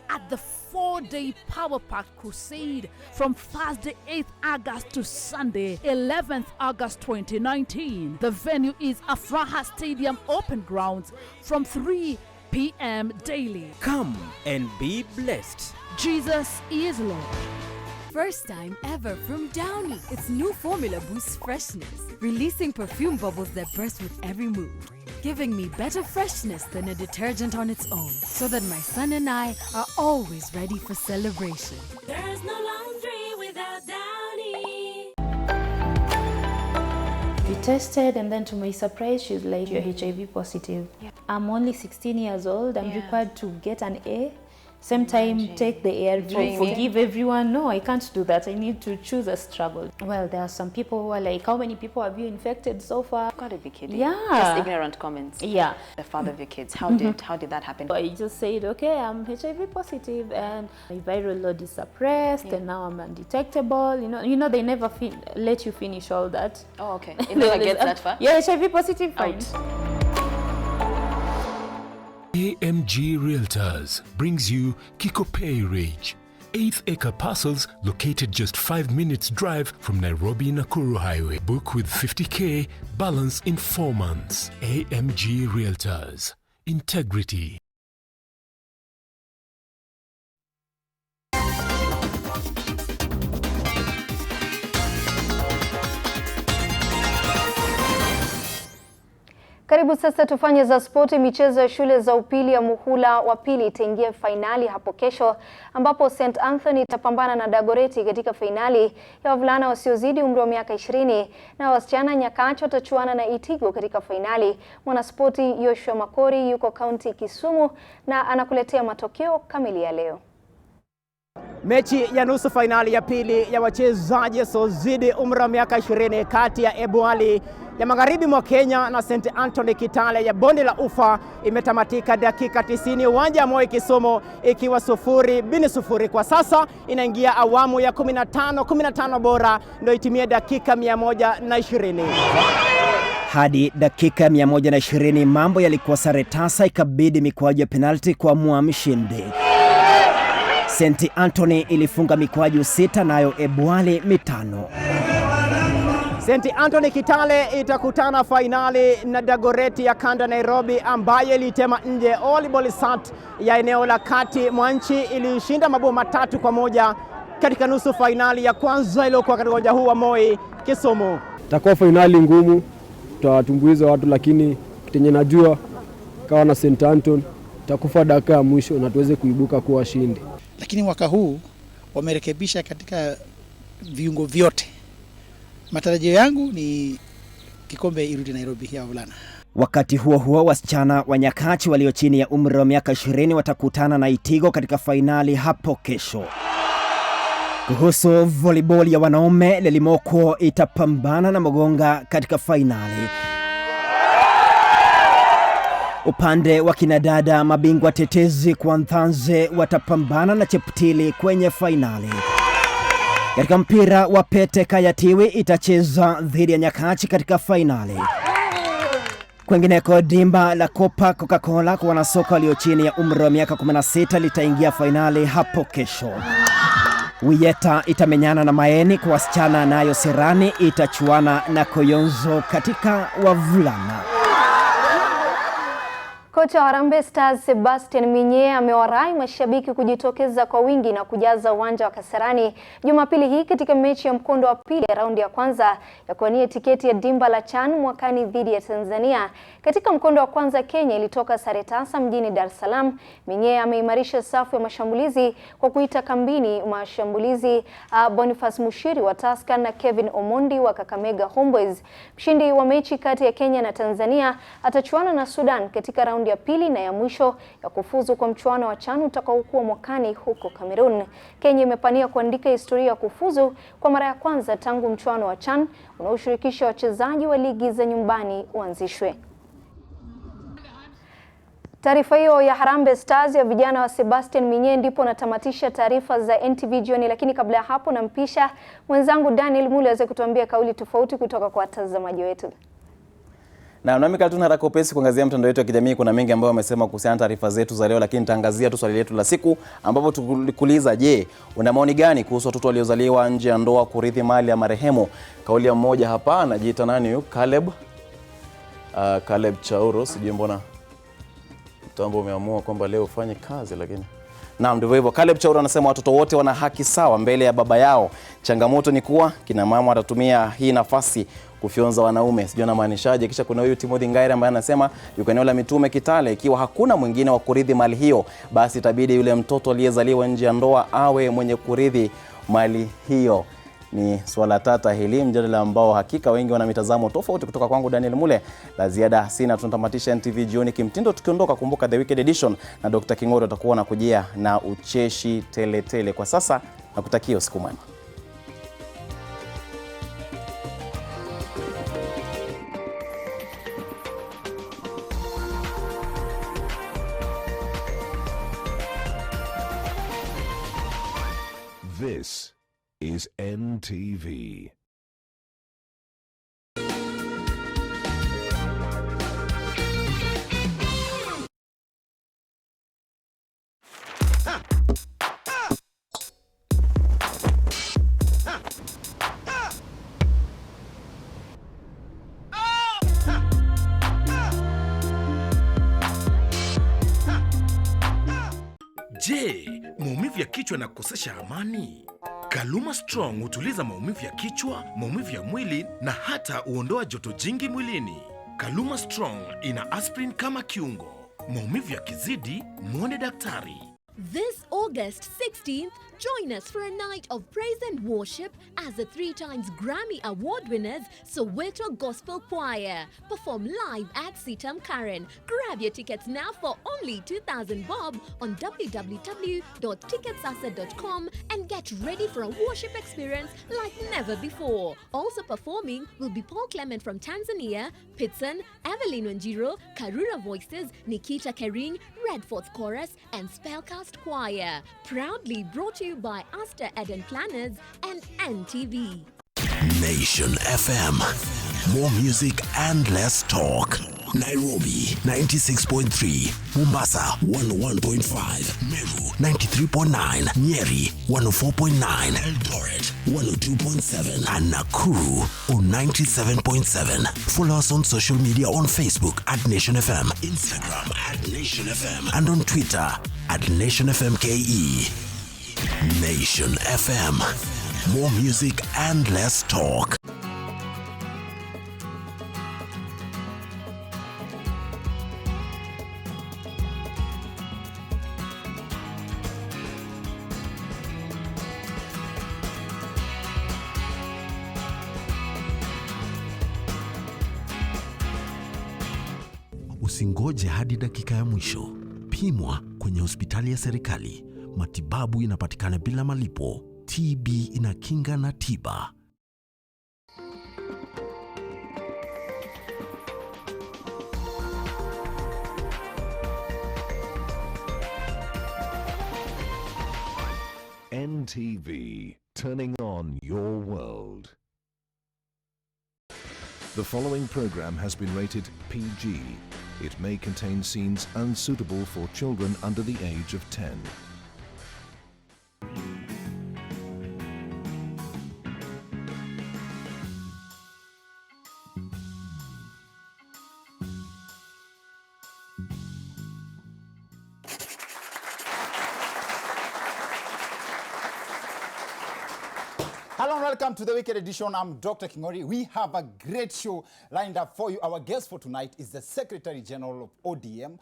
at the 4-day power-packed crusade from Thursday 8th August to Sunday 11th August 2019. The venue is Afraha Stadium Open Grounds from 3 p.m. daily. Come and be blessed. Jesus is Lord. First time ever from Downy. Its new formula boosts freshness, releasing perfume bubbles that burst with every move, giving me better freshness than a detergent on its own, so that my son and I are always ready for celebration. There's no laundry without Downy. We tested, and then to my surprise, she's like, you're HIV positive. Yeah. I'm only 16 years old. I'm required to get an A Same time, take the ARV, forgive everyone. No, I can't do that. I need to choose a struggle. Well, there are some people who are like, how many people have you infected so far? Gotta be kidding. Yeah. Just ignorant comments. Yeah. The father of your kids. How did that happen? I just said, okay, I'm HIV positive and my viral load is suppressed and now I'm undetectable. You know, they never let you finish all that. Oh, okay. It never gets that far? Yeah, HIV positive, fine. AMG Realtors brings you Kikopey Ridge, 8th-acre parcels located just 5 minutes drive from Nairobi-Nakuru Highway. Book with 50K, balance in 4 months. AMG Realtors. Integrity. Karibu sasa tufanye za spoti. Michezo ya shule za upili ya muhula wa pili itaingia fainali hapo kesho, ambapo St Anthony itapambana na Dagoretti katika fainali ya wavulana wasiozidi umri wa miaka 20 na wasichana Nyakacho watachuana na Itigo katika fainali. Mwanaspoti Yoshua Makori yuko kaunti Kisumu na anakuletea matokeo kamili ya leo. Mechi ya nusu fainali ya pili ya wachezaji wasiozidi umri wa miaka 20 kati ya Ebwali ya magharibi mwa Kenya na St Anthony Kitale ya Bonde la Ufa imetamatika dakika 90 uwanja wa Moi Kisumu ikiwa 0-0. Kwa sasa inaingia awamu ya 15 bora ndio itimie dakika 120. Hadi dakika 120 mambo yalikuwa sare tasa, ikabidi mikwaju ya penalti kuamua mshindi. St Anthony ilifunga mikwaju 6 nayo Ebwali 5. St Anthony Kitale itakutana fainali na Dagoretti ya kanda Nairobi ambaye ilitema nje Volleyball Sat ya eneo la kati mwa nchi. Ilishinda mabao 3-1 katika nusu fainali ya kwanza iliyokuwa katika uwanja huu wa Moi Kisumu. Itakuwa fainali ngumu, tutawatumbuiza watu, lakini kitenye najua kawa na St Anthony takufa dakika ya mwisho na tuweze kuibuka kuwa washindi. Lakini mwaka huu wamerekebisha katika viungo vyote. Matarajio yangu ni kikombe irudi Nairobi ya wavulana. Wakati huo huo, wasichana wa Nyakachi walio chini ya umri wa miaka 20 watakutana na Itigo katika fainali hapo kesho. Kuhusu volleyball ya wanaume, Lelimoko itapambana na Mogonga katika fainali. Upande wa kinadada, mabingwa tetezi kwa Nthanze watapambana na Cheptili kwenye fainali. Katika mpira wa pete, Kayatiwi itacheza dhidi ya Nyakachi katika fainali. Kwengineko, dimba la Copa Coca-Cola kwa wanasoka walio chini ya umri wa miaka 16 litaingia fainali hapo kesho. Wiyeta itamenyana na Maeni kwa wasichana, nayo Serani itachuana na Koyonzo katika wavulana. Kocha wa Harambee Stars Sebastian Minye amewarai mashabiki kujitokeza kwa wingi na kujaza uwanja wa Kasarani Jumapili hii katika mechi ya mkondo wa pili ya raundi ya kwanza ya kuwania tiketi ya dimba la CHAN mwakani dhidi ya Tanzania. Katika mkondo wa kwanza, Kenya ilitoka sare tasa mjini Dar es Salaam. Minye ameimarisha safu ya mashambulizi kwa kuita kambini mashambulizi Boniface Mushiri wa Tusker na Kevin Omondi wa Kakamega Homeboys. Mshindi wa mechi kati ya Kenya na Tanzania atachuana na Sudan katika raundi ya pili na ya mwisho ya kufuzu kwa mchuano wa CHAN utakaokuwa mwakani huko Cameroon. Kenya imepania kuandika historia ya kufuzu kwa mara ya kwanza tangu mchuano wa CHAN unaoshirikisha wachezaji wa ligi za nyumbani uanzishwe. Taarifa hiyo ya Harambee Stars ya vijana wa Sebastian Minye ndipo natamatisha taarifa za NTV jioni, lakini kabla ya hapo nampisha mwenzangu Daniel Mule aweze kutuambia kauli tofauti kutoka kwa watazamaji wetu. Na nami Kaltuna haraka upesi kuangazia mtandao wetu wa kijamii. Kuna mengi ambayo wamesema kuhusiana na taarifa zetu za leo, lakini nitaangazia tu swali letu la siku ambapo tulikuuliza, je, una maoni gani kuhusu watoto waliozaliwa nje ya ndoa kurithi mali ya marehemu? Kauli ya mmoja hapa anajiita nani huyu? Caleb Chauro, sijui mbona mtambo umeamua kwamba leo ufanye kazi, lakini naam, ndivyo hivyo. Caleb Chauro anasema watoto wote wana haki sawa mbele ya baba yao. Changamoto ni kuwa kina mama watatumia hii nafasi kufyonza wanaume. Sijui anamaanishaje. Kisha kuna huyu Timothy Ngaire ambaye anasema yuko eneo la Mitume Kitale, ikiwa hakuna mwingine wa kurithi mali hiyo, basi itabidi yule mtoto aliyezaliwa nje ya ndoa awe mwenye kurithi mali hiyo. Ni swala tata hili, mjadala ambao hakika wengi wana mitazamo tofauti. Kutoka kwangu Daniel Mule, la ziada sina. Tunatamatisha NTV jioni kimtindo tukiondoka. Kumbuka The Weekend Edition na Dr. King'ori atakuwa anakujia na ucheshi tele. Kwa sasa nakutakia usiku mwema. This is NTV. Je, maumivu ya kichwa na kukosesha amani? Kaluma Strong hutuliza maumivu ya kichwa, maumivu ya mwili na hata huondoa joto jingi mwilini. Kaluma Strong ina aspirin kama kiungo. Maumivu yakizidi, muone daktari. This August 16th, join us for a night of praise and worship as the 3 times Grammy Award winners Soweto Gospel Choir perform live at Sitam Karen. Grab your tickets now for only 2,000 bob on www.ticketsasa.com and get ready for a worship experience like never before. Also performing will be Paul Clement from Tanzania, Pitson, Evelyn Wanjiro, Karura Voices, Nikita Kering, Redforth Chorus and Spellcast Choir. Proudly brought to you by Aster Eden Planners and NTV. Nation FM. More music and less talk. Nairobi 96.3, Mombasa 101.5, Meru 93.9, Nyeri 104.9, Eldoret 102.7, and Nakuru on 97.7. Follow us on social media on Facebook at Nation FM, Instagram at Nation FM, and on Twitter at Nation FM KE. Nation FM. More music and less talk. Usingoje hadi dakika ya mwisho. Pimwa kwenye hospitali ya serikali. Matibabu inapatikana bila malipo. TB inakinga na tiba. NTV, turning on your world. The following program has been rated PG. It may contain scenes unsuitable for children under the age of 10. Hello and welcome to the Weekend Edition. I'm Dr. King'ori. We have a great show lined up for you. Our guest for tonight is the Secretary General of ODM.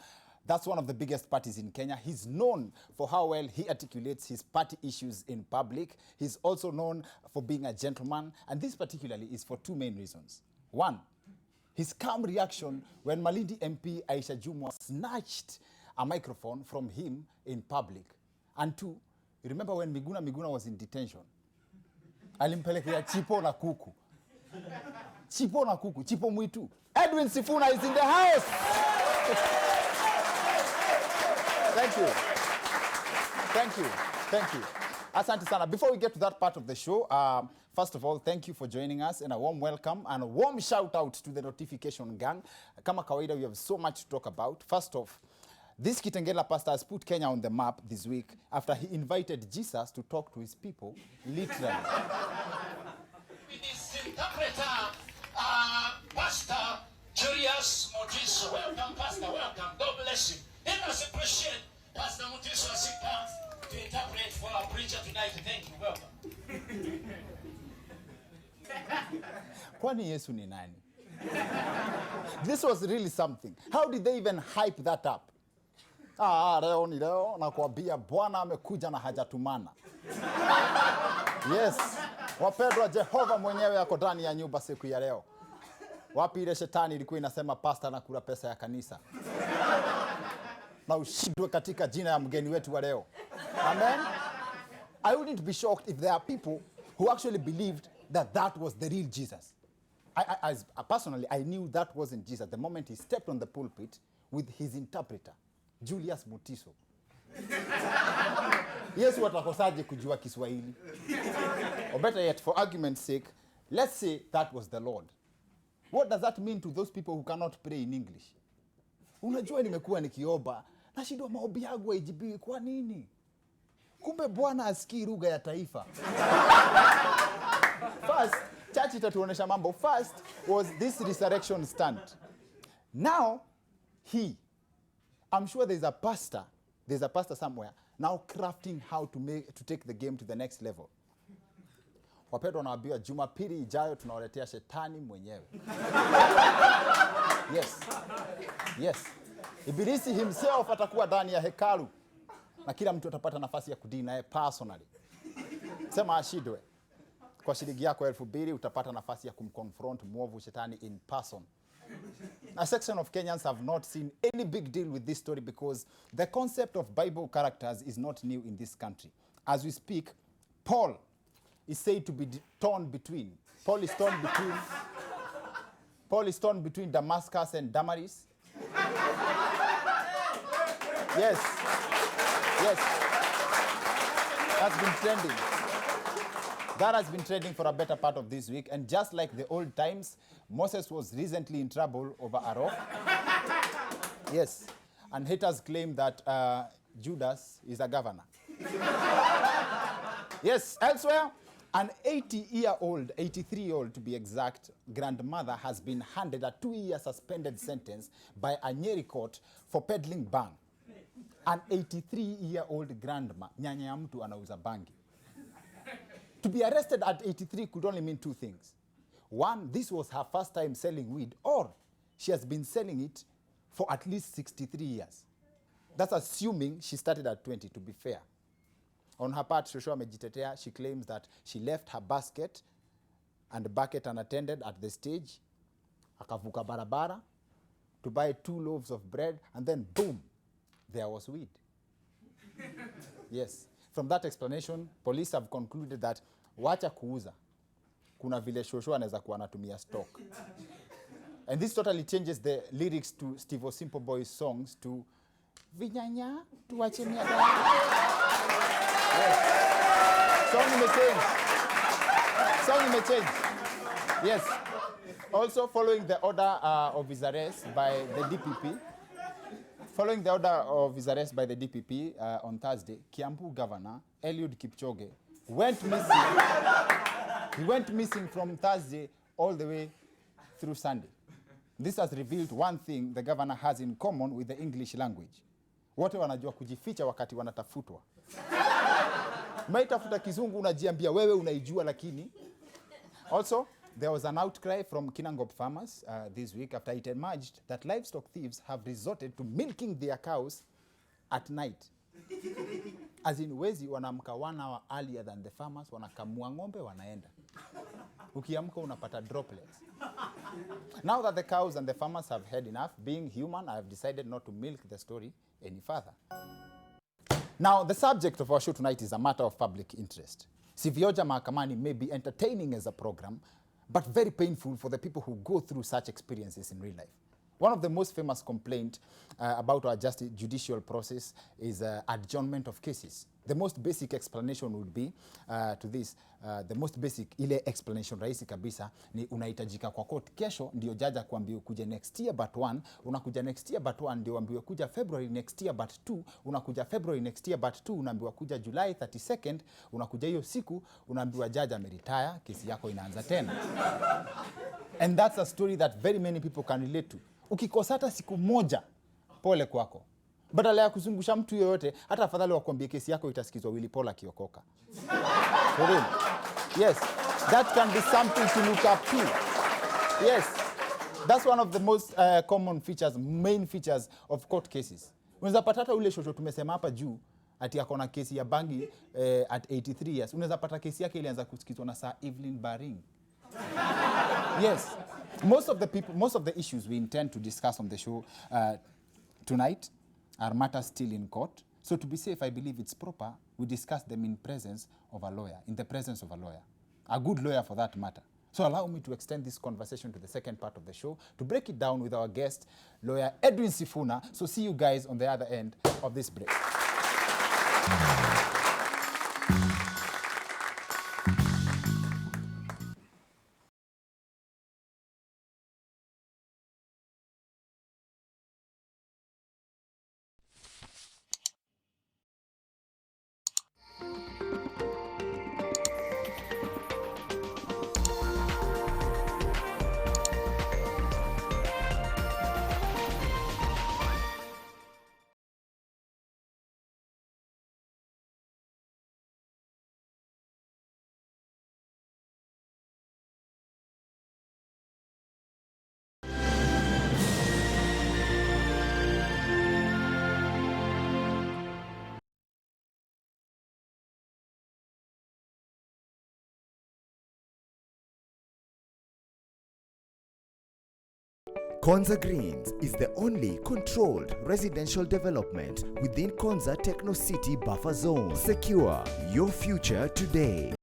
That's one of the biggest parties in Kenya. He's known for how well he articulates his party issues in public. He's also known for being a gentleman. And this particularly is for 2 main reasons. One, his calm reaction when Malindi MP Aisha Jumwa snatched a microphone from him in public. And 2, you remember when Miguna was in detention? Alimpelekea chipo na kuku. Chipo na kuku, chipo mwitu. Edwin Sifuna is in the house. Thank you. Thank you. Thank you. Asante sana. Before we get to that part of the show, first of all, thank you for joining us and a warm welcome and a warm shout out to the notification gang. Kama kawaida, we have so much to talk about. First off, this Kitengela pastor has put Kenya on the map this week after he invited Jesus to talk to his people, literally. Pastor Julius Motiso, welcome, Pastor, welcome. God bless you. Let us appreciate Pastor Motiso as he comes to interpret for our preacher tonight. Thank you, welcome. Kwani Yesu ni nani? This was really something. How did they even hype that up? Leo ni leo na kuambia Bwana amekuja na hajatumana. Yes. Wapendwa, Jehova mwenyewe yako ndani ya nyumba siku ya leo. Wapi ile shetani ilikuwa inasema pasta anakula pesa ya kanisa? Na ushindwe katika jina ya mgeni wetu wa leo. Amen. I wouldn't be shocked if there are people who actually believed that that was the real Jesus. Personally, I knew that wasn't Jesus the moment he stepped on the pulpit with his interpreter, Julius Mutiso. Yesu atakosaje kujua Kiswahili? Or better yet, for argument's sake, let's say that was the Lord. What does that mean to those people who cannot pray in English? Unajua nimekuwa nikiomba, nashindwa maombi yangu haijibiwi kwa nini? Kumbe Bwana asikii lugha ya taifa. First, church itatuonesha mambo. First was this resurrection stunt. Now, I'm sure there's a pastor somewhere now crafting how to take the game to the next level. Wapendwa, nawaambia Jumapili ijayo tunawaletea shetani mwenyewe. Yes. Ibilisi himself atakuwa ndani ya hekalu na kila mtu atapata nafasi ya kudini naye personally. Sema ashidwe. Kwa shilingi yako 2,000 utapata nafasi ya kumconfront mwovu shetani in person. A section of Kenyans have not seen any big deal with this story because the concept of Bible characters is not new in this country. As we speak, Paul is said to be torn between. Paul is torn between Damascus and Damaris. Yes. That's been trending. That has been trending for a better part of this week. And just like the old times, Moses was recently in trouble over a rock. Yes. And haters claim that Judas is a governor. Yes. Elsewhere, an 83-year-old to be exact, grandmother has been handed a 2-year suspended sentence by a Nyeri court for peddling bang. An 83-year-old grandma, nyanya ya mtu anauza bangi. To be arrested at 83 could only mean two things. One, this was her first time selling weed, or she has been selling it for at least 63 years. That's assuming she started at 20, to be fair. On her part, Shosho amejitetea. She claims that she left her basket and bucket unattended at the stage, akavuka barabara to buy 2 loaves of bread, and then boom, there was weed. Yes. From that explanation, police have concluded that wacha kuuza, kuna vile Shosho anaweza kuwa anatumia stock. And this totally changes the lyrics to Steve O Simple Boy's songs to Vinyanya tuache miaka. Yes. Song imechange. Yes. Also, following the order of his arrest by the DPP, on Thursday, Kiambu Governor Eliud Kipchoge went missing. He went missing from Thursday all the way through Sunday. This has revealed one thing the governor has in common with the English language. Wote wanajua kujificha wakati wanatafutwa. Maitafuta kizungu unajiambia wewe unaijua lakini. Also, there was an outcry from Kinangop farmers this week after it emerged that livestock thieves have resorted to milking their cows at night. As in, wezi wanamka 1 hour earlier than the farmers, wanakamua ng'ombe wanaenda. Ukiamka unapata droplets. Now that the cows and the farmers have had enough, being human, I have decided not to milk the story any further. Now, the subject of our show tonight is a matter of public interest. Sivyoja Mahakamani may be entertaining as a program, but very painful for the people who go through such experiences in real life. One of the most famous complaints about our judicial process is adjournment of cases. The most basic explanation would be to this, the most basic ile explanation rahisi kabisa ni unahitajika kwa court kesho ndio jaja kuambiwa kuja next year but 1, unakuja next year but 1 ndio ambiwa kuja February next year but 2, unakuja February next year but 2, unaambiwa kuja July 32nd, unakuja hiyo siku unaambiwa jaja ameretire, kesi yako inaanza tena. And that's a story that very many people can relate to. Ukikosa hata siku moja, pole kwako. Badala ya kuzungusha mtu yoyote, hata afadhali wakwambie kesi yako itasikizwa Willy Paul akiokoka. For real. Yes, that can be something to look up to. Yes, that's one of the most common features, main features of court cases. Unaweza pata hata ule shosho tumesema hapa juu, ati akona kesi ya bangi at 83 years. Unaweza pata kesi yake ilianza kusikizwa na Sir Evelyn Baring. Yes. Most of the issues we intend to discuss on the show tonight are matters still in court. So to be safe, I believe it's proper we discuss them in the presence of a lawyer. A good lawyer for that matter. So allow me to extend this conversation to the second part of the show to break it down with our guest, lawyer Edwin Sifuna. So see you guys on the other end of this break. Konza Greens is the only controlled residential development within Konza Techno City buffer zone. Secure your future today.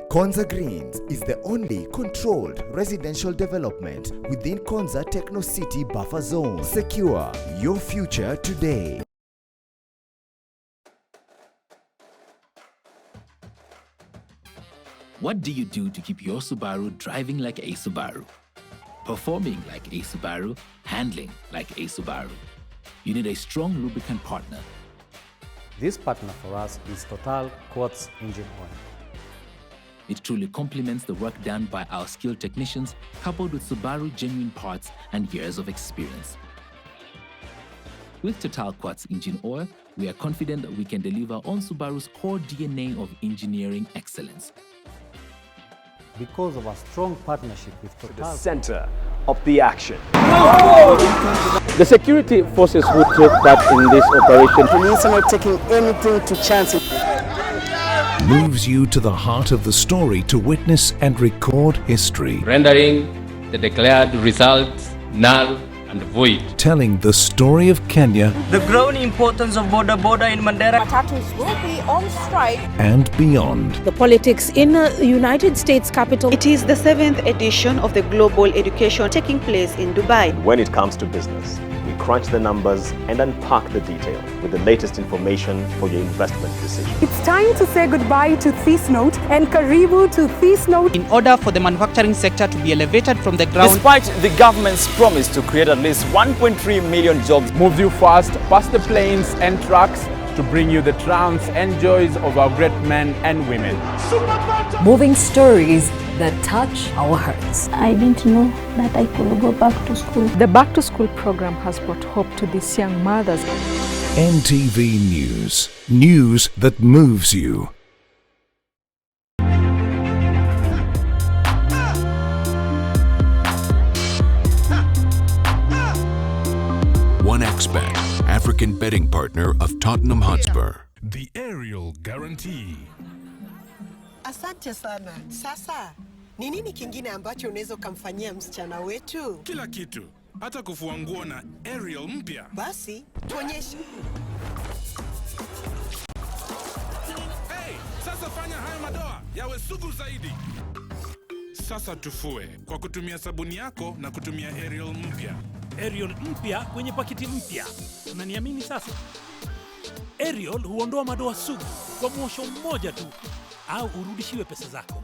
Konza Greens is the only controlled residential development within Konza Techno City buffer zone. Secure your future today. What do you do to keep your Subaru driving like a Subaru? Performing like a Subaru, handling like a Subaru. You need a strong lubricant partner. This partner for us is Total Quartz Engine Oil. It truly complements the work done by our skilled technicians, coupled with Subaru genuine parts and years of experience. With Total Quartz Engine Oil, we are confident that we can deliver on Subaru's core DNA of engineering excellence. Because of our strong partnership with Total, the center of the action. The security forces who took part in this operation. Police are not taking anything to chance. Moves you to the heart of the story to witness and record history. Rendering the declared results null and void. Telling the story of Kenya. The growing importance of border in Mandera. Matatus will be on strike. And beyond. The politics in the United States capital. It is the 7th edition of the Global Education taking place in Dubai. When it comes to business, we crunch the numbers and unpack the detail with the latest information for your investment decision. It's time to say goodbye to this note and karibu to this note. In order for the manufacturing sector to be elevated from the ground. Despite the government's promise to create at least 1.3 million jobs. Moves you fast past the planes and trucks to bring you the triumphs and joys of our great men and women. Moving stories that touch our hearts. I didn't know that I could go back to school. The Back to School program has brought hope to these young mothers. NTV News. News that moves you. OneXBet, African betting partner of Tottenham Hotspur. The Aerial Guarantee. Asante sana. Sasa, ni nini kingine ambacho unaweza kumfanyia msichana wetu? Kila kitu, hata kufua nguo na Aerial mpya. Basi, tuonyeshe. Hey, sasa fanya haya madoa yawe sugu zaidi. Sasa tufue kwa kutumia sabuni yako na kutumia Aerial mpya. Aerial mpya kwenye pakiti mpya. Unaniamini sasa? Aerial huondoa madoa sugu kwa mwosho mmoja tu au urudishiwe pesa zako.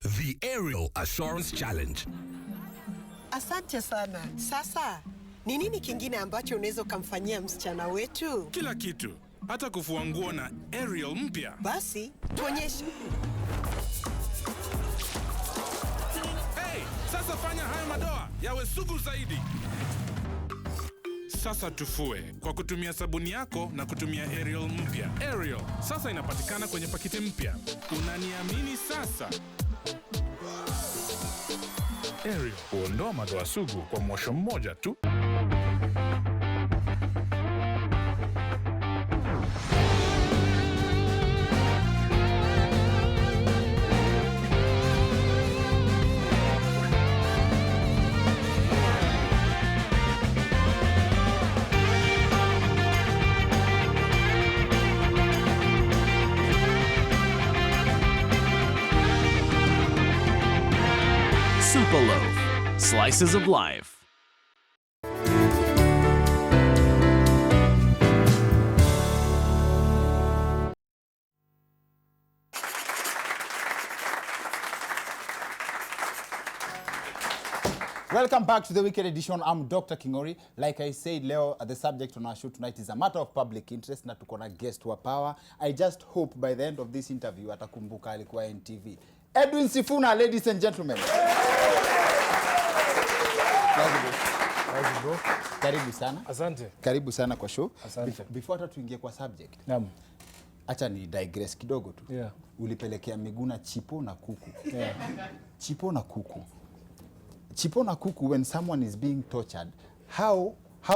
The Aerial Assurance Challenge. Asante sana. Sasa, ni nini kingine ambacho unaweza kumfanyia msichana wetu? Kila kitu, hata kufua nguo na Aerial mpya. Basi, tuonyeshe. Hey, sasa fanya haya madoa yawe sugu zaidi. Sasa tufue kwa kutumia sabuni yako na kutumia Ariel mpya. Ariel sasa inapatikana kwenye pakiti mpya. Unaniamini sasa? Ariel huondoa madoa sugu kwa mwosho mmoja tu. Super Loaf, slices of life. Welcome back to the Weekend Edition. I'm Dr. Kingori. Like I said, Leo, the subject on our show tonight is a matter of public interest. Na tuko na guest wa power. I just hope by the end of this interview atakumbuka alikuwa NTV. Edwin Sifuna, ladies and gentlemen. Karibu sana. Asante. Karibu sana kwa show. Asante. Before hata tuingie kwa subject. Naam. Acha ni digress kidogo tu. Yeah. Ulipelekea Miguna chipo na kuku. Yeah. Chipo na kuku. Chipo na kuku, when someone is being tortured, how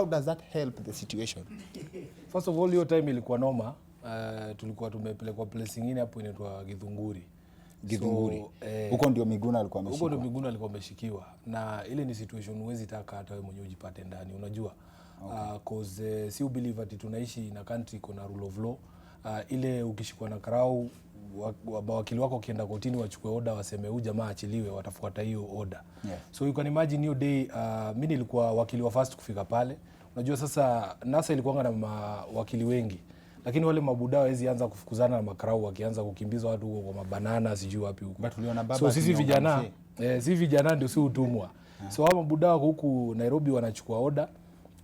does that help the situation? First of all, hiyo time ilikuwa noma. Tulikuwa tumepelekwa place nyingine hapo inaitwa Githunguri. Githunguri. Huko ndio Miguna alikuwa ameshikiwa. Huko ndio Miguna alikuwa ameshikiwa. Na ile ni situation huwezi taka hata wewe mwenyewe ujipate ndani, unajua. Okay. Cause si believe ati tunaishi na country kuna rule of law. Ile ukishikwa na karau wakili wako kienda kotini wachukue order waseme huyu jamaa achiliwe, watafuata hiyo order. Yeah. So you can imagine hiyo day mimi nilikuwa wakili wa first kufika pale. Unajua sasa NASA ilikuwa na wakili wengi. Lakini wale mabuda hawezi anza kufukuzana na makarau wakianza kukimbizwa watu huko kwa mabanana sijui wapi huko. But tuliona baba. So sisi vijana ndio si utumwa. Yeah. So hao mabuda wako huku Nairobi wanachukua order.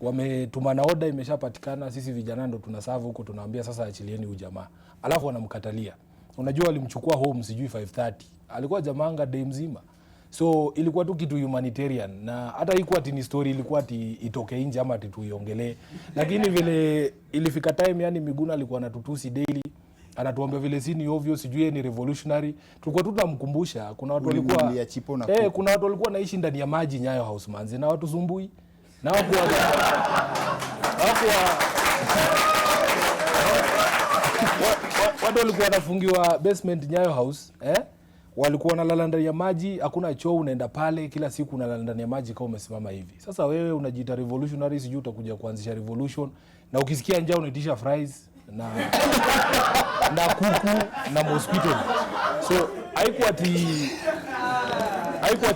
Wametumana order imeshapatikana, sisi vijana ndo tunaserve huko, tunaambia sasa achilieni huyu jamaa. Alafu wanamkatalia. Unajua walimchukua home sijui 5:30. Alikuwa jamaanga day mzima. So ilikuwa tu kitu humanitarian na hata haikuwa ati ni story, ilikuwa ati itoke nje ama ati tuiongelee. Lakini vile ilifika time yani Miguna alikuwa anatutusi daily. Anatuambia vile si ni obvious sijui ni revolutionary. Tulikuwa tu tunamkumbusha kuna watu walikuwa kuna watu walikuwa naishi ndani ya maji Nyayo House manze na watu zumbui. Na watu walikuwa wanafungiwa basement Nyayo House, walikuwa wanalala ndani ya maji, hakuna choo, unaenda pale kila siku unalala ndani ya maji kama umesimama hivi. Sasa wewe unajiita revolutionary, sijui utakuja kuanzisha revolution na ukisikia njaa unaitisha fries na kuku na mosquito. So haikuwa ati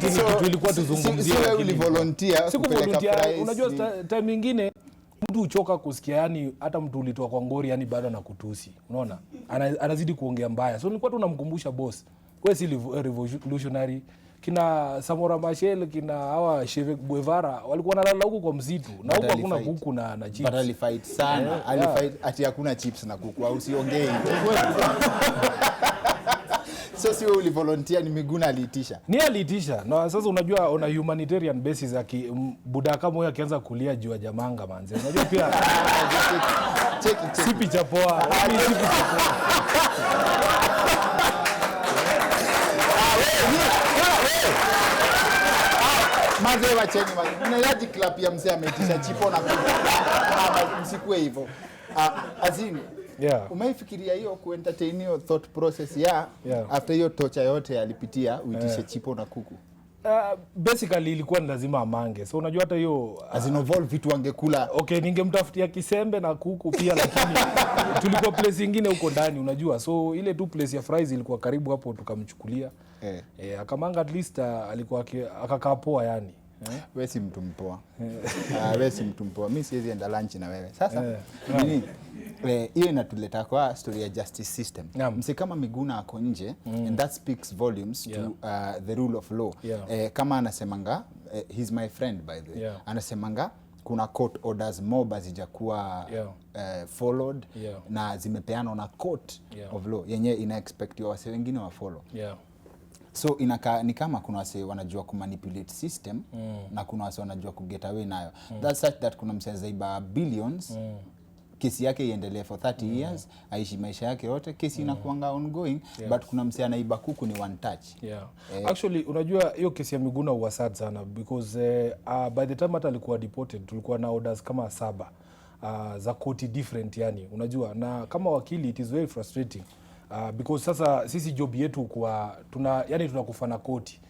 kitu ilikuwa tuzungumzie. Sio wewe ulivolunteer kupeleka fries. Unajua time nyingine mtu uchoka kusikia yani hata mtu ulitoa kwa ngori yani bado anakutusi. Unaona? Anazidi kuongea mbaya. So nilikuwa tunamkumbusha boss. Kwa si revolutionary kina Samora Machel kina hawa Che Guevara walikuwa wanalala huko kwa msitu na huko hakuna kuku na chips. But alifight sana. Alifight ati hakuna chips na kuku au usiongee hivyo. So si wewe ulivolunteer, ni Miguna aliitisha. Ni aliitisha. Na sasa unajua on a humanitarian basis buda kama huyo akianza kulia juu ya jamanga manze. Unajua pia check. Sipi cha poa. Maze wacheni mnayaji club ya mzee ameitisha chipo na msikue hivyo. Azini. Yeah. Umeifikiria hiyo kuentertain hiyo thought process after hiyo torture yote alipitia uitishe chipo na kuku? Basically ilikuwa ni lazima amange. So unajua hata hiyo azinovolve vitu angekula. Okay, ningemtafutia kisembe na kuku pia lakini tulikuwa place nyingine huko ndani unajua. So ile tu place ya fries ilikuwa karibu hapo tukamchukulia. Akamanga at least alikuwa akakaa poa yani. Wewe si mtu mpoa. Wewe si mtu mpoa. Mimi siwezi enda lunch na wewe. Sasa nini? Hiyo inatuleta kwa story ya justice system. Mse kama Miguna ako nje and that speaks volumes to the rule of law. Kama anasemanga he's my friend by the way. Anasemanga kuna court orders mob hazijakuwa followed na zimepeanwa na court of law yenye ina expect wase wengine wa follow. So inaka ni kama kuna wase wanajua kumanipulate system na kuna wase wanajua kuget away nayo. That's such that kuna msee zaiba billions. Kesi yake iendelee for 30 years, aishi maisha yake yote, kesi inakuanga ongoing, but kuna msee anaiba kuku ni one touch. Actually unajua hiyo kesi ya Miguna huwa sad sana because by the time hata alikuwa deported tulikuwa na orders kama 7 za koti different yani unajua, na kama wakili it is very frustrating because sasa sisi job yetu kwa tunakufa na koti.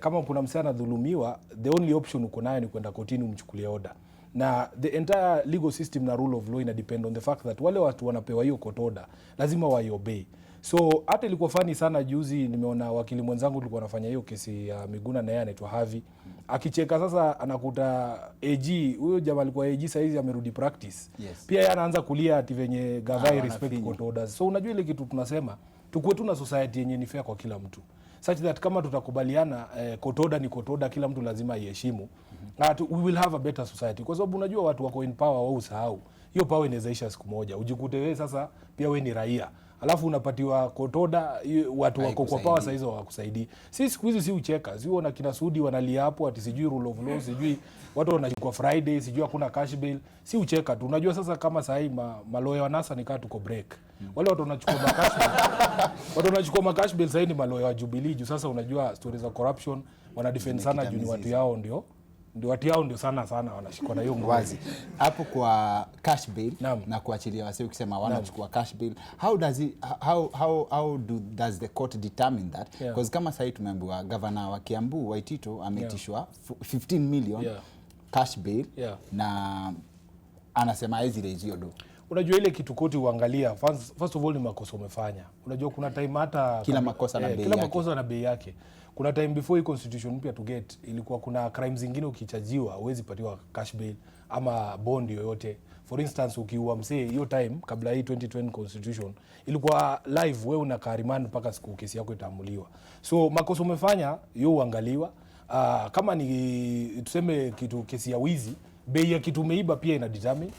Kama kuna msee anadhulumiwa, the only option uko nayo ni kwenda kotini umchukulie order. Na the entire legal system na rule of law ina depend on the fact that wale watu wanapewa hiyo court order lazima waiobey. So hata ilikuwa funny sana juzi nimeona wakili mwenzangu tulikuwa anafanya hiyo kesi ya Miguna na yeye anaitwa Havi. Akicheka sasa anakuta AG, huyo jamaa alikuwa AG sasa hizi amerudi practice. Pia yeye anaanza kulia ati venye gavai respect court orders. So unajua ile kitu tunasema tukue tu na society yenye ni fair kwa kila mtu. Such that kama tutakubaliana court order ni court order, kila mtu lazima aiheshimu. We will have a better society. Kwa sababu unajua watu wako in power wao usahau. Hiyo power inawezaisha siku moja. Ujikute wewe sasa pia wewe ni raia. Alafu unapatiwa court order, watu wako kwa power sasa hizo hawakusaidii. Sisi siku hizi si ucheka. Sio na kina Sudi wanalia hapo ati sijui rule of law, sijui watu wanachukua Friday, sijui hakuna cash bail. Si ucheka tu. Unajua sasa kama sasa hii maloya wa NASA nikaa tuko break. Wale watu wanachukua cash bail. Watu wanachukua cash bail sasa ni maloya wa Jubilee. Juu sasa unajua stories of corruption wana defend sana juu ni watu yao ndio watu yao ndio sana wanashikwa na hiyo wazi. Hapo kwa cash bail na kuachilia wase ukisema wanachukua cash bail, how does the court determine that? Because kama sasa tumeambiwa governor wa Kiambu Waitito ametishwa 15 million cash bail na anasema hizi hizo do. Unajua ile kitu koti uangalia first of all ni makosa umefanya. Unajua kuna time hata kila makosa na bei yake. Kila makosa na bei yake. Kuna time before hii constitution mpya to get ilikuwa kuna crimes zingine ukichajiwa huwezi patiwa cash bail ama bond yoyote. For instance ukiua msee hiyo time kabla hii 2020 constitution ilikuwa live, wewe unakaa remand mpaka siku kesi yako itaamuliwa. So makosa umefanya hiyo uangaliwa. Kama ni tuseme kitu kesi ya wizi, bei ya kitu umeiba pia ina determine.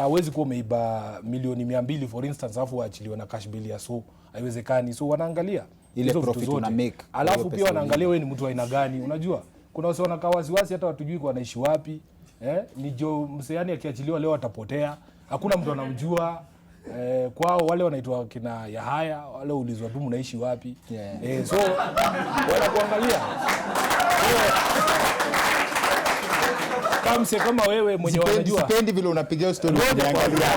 Huwezi kuwa umeiba milioni 200 for instance alafu waachiliwe na cash bill ya haiwezekani. So wanaangalia ile profit una make. Alafu pia wanaangalia wewe ni mtu aina gani. Unajua kuna wase wanakaa wasiwasi hata watujui kwa wanaishi wapi. Ni jo mseani akiachiliwa leo atapotea. Hakuna mtu anamjua. Kwao wale wanaitwa kina Yahaya, wale ulizwa tu mnaishi wapi. So wanakuangalia. Kama wewe mwenye wanajua. Sipendi vile unapiga story unaangalia.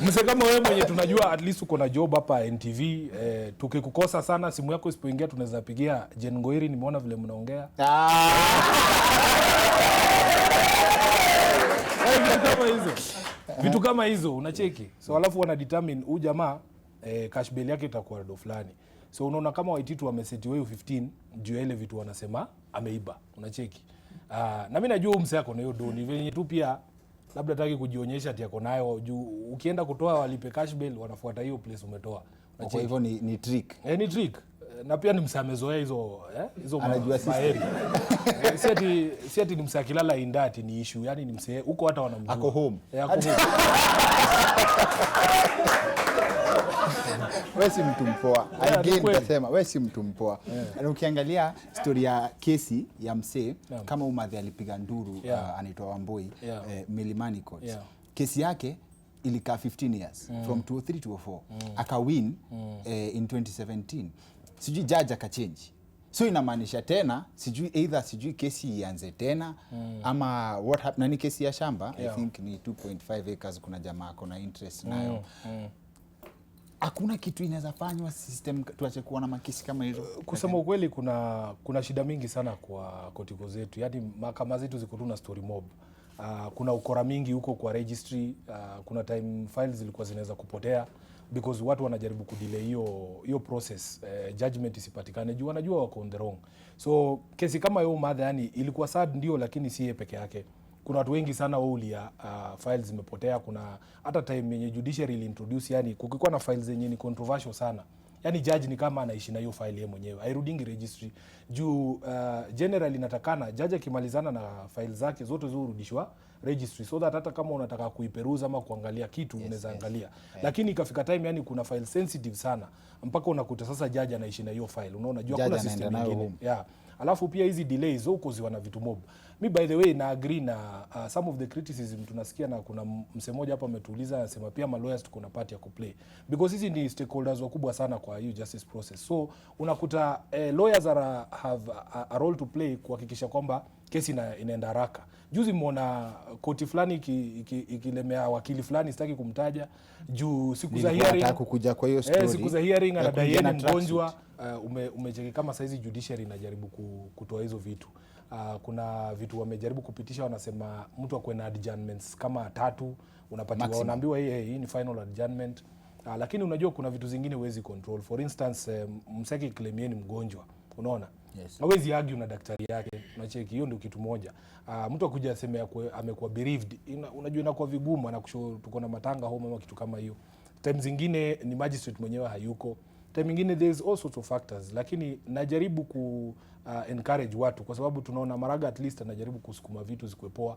Mse kama wewe mwenye tunajua at least uko na job hapa NTV, tukikukosa sana simu yako isipoingia tunaweza pigia Jen Ngoiri, nimeona vile mnaongea. Vitu kama hizo unacheki. So alafu wana determine huyu jamaa cash bail yake itakuwa do fulani. So unaona kama Waititu wameseti wewe 15 juu ya ile vitu wanasema ameiba. Unacheki. Na mimi najua mse yako na hiyo doni venye tu pia labda hataki kujionyesha ati yako nayo juu ukienda kutoa walipe cash bail wanafuata hiyo place umetoa. Kwa hivyo ni trick. Ni trick. Na pia ni msamezoea hizo anajua maheri. Si ati ni msakilala indati ni issue, yani ni mse huko hata wanamjua. Ako home. Ako home. Wewe si mtu mpoa. Again nasema wewe si mtu mpoa. Na ukiangalia story ya kesi ya msee kama Umadhi alipiga nduru anaitwa Wamboi Milimani Court. Kesi yake ilikaa 15 years from 2003 to 2004. Akawin in 2017. Sijui judge akachange. So inamaanisha tena sijui kesi ianze tena ama what happened. Nani kesi ya shamba I think ni 2.5 acres, kuna jamaa kuna interest nayo. Hakuna kitu inaweza fanywa system tuache kuwa na makesi kama hizo. Kusema ukweli kuna shida mingi sana kwa kotiko zetu. Yaani mahakama zetu ziko tu na story mob. Kuna ukora mingi huko kwa registry. Kuna time files zilikuwa zinaweza kupotea because watu wanajaribu kudelay hiyo process, judgment isipatikane juu wanajua wako on the wrong. So kesi kama hiyo madha yani ilikuwa sad ndio, lakini si yeye peke yake. Kuna watu wengi sana waulia files zimepotea. Kuna hata time yenye judiciary introduce yani kukikuwa na files zenye ni controversial sana Yani judge ni kama anaishi na hiyo file yeye mwenyewe. Hairudingi registry. Juu generally inatakana judge akimalizana na file zake zote zurudishwa registry, so that hata kama unataka kuiperuza ama kuangalia kitu unaweza angalia. Lakini ikafika time yani kuna file sensitive sana mpaka unakuta sasa judge anaishi na hiyo file. Unaona jua kuna system nyingine. Yeah. Alafu pia hizi delays huko ziwana vitu mob. Mi by the way na agree na some of the criticism tunasikia, na kuna msemoja hapa ametuuliza anasema pia lawyers tuko na part ya kuplay, because hizi ni stakeholders wakubwa sana kwa hiyo justice process. So unakuta lawyers have a role to play kuhakikisha kwamba kesi inaenda haraka. Juzi muona koti fulani ikilemea wakili fulani, sitaki kumtaja, juu siku za hearing kukuja kwa hiyo story. Siku za hearing anadai mgonjwa. Umecheki kama saizi judiciary inajaribu kutoa hizo vitu. Kuna vitu wamejaribu kupitisha, wanasema mtu akwe na adjournments kama 3 unapatiwa, unaambiwa hii ni final adjournment. Lakini unajua kuna vitu zingine huwezi control. For instance, mseki claim ni mgonjwa, unaona? Yes. Hawezi argue na daktari yake. Unacheki hiyo ndio kitu moja. Mtu akuja aseme amekuwa bereaved, unajua inakuwa vigumu, anakusho tuko na matanga home ama kitu kama hiyo. Time zingine ni magistrate mwenyewe hayuko. Time nyingine there's all sorts of factors, lakini najaribu encourage watu kwa sababu tunaona Maraga at least anajaribu kusukuma vitu zikwe poa.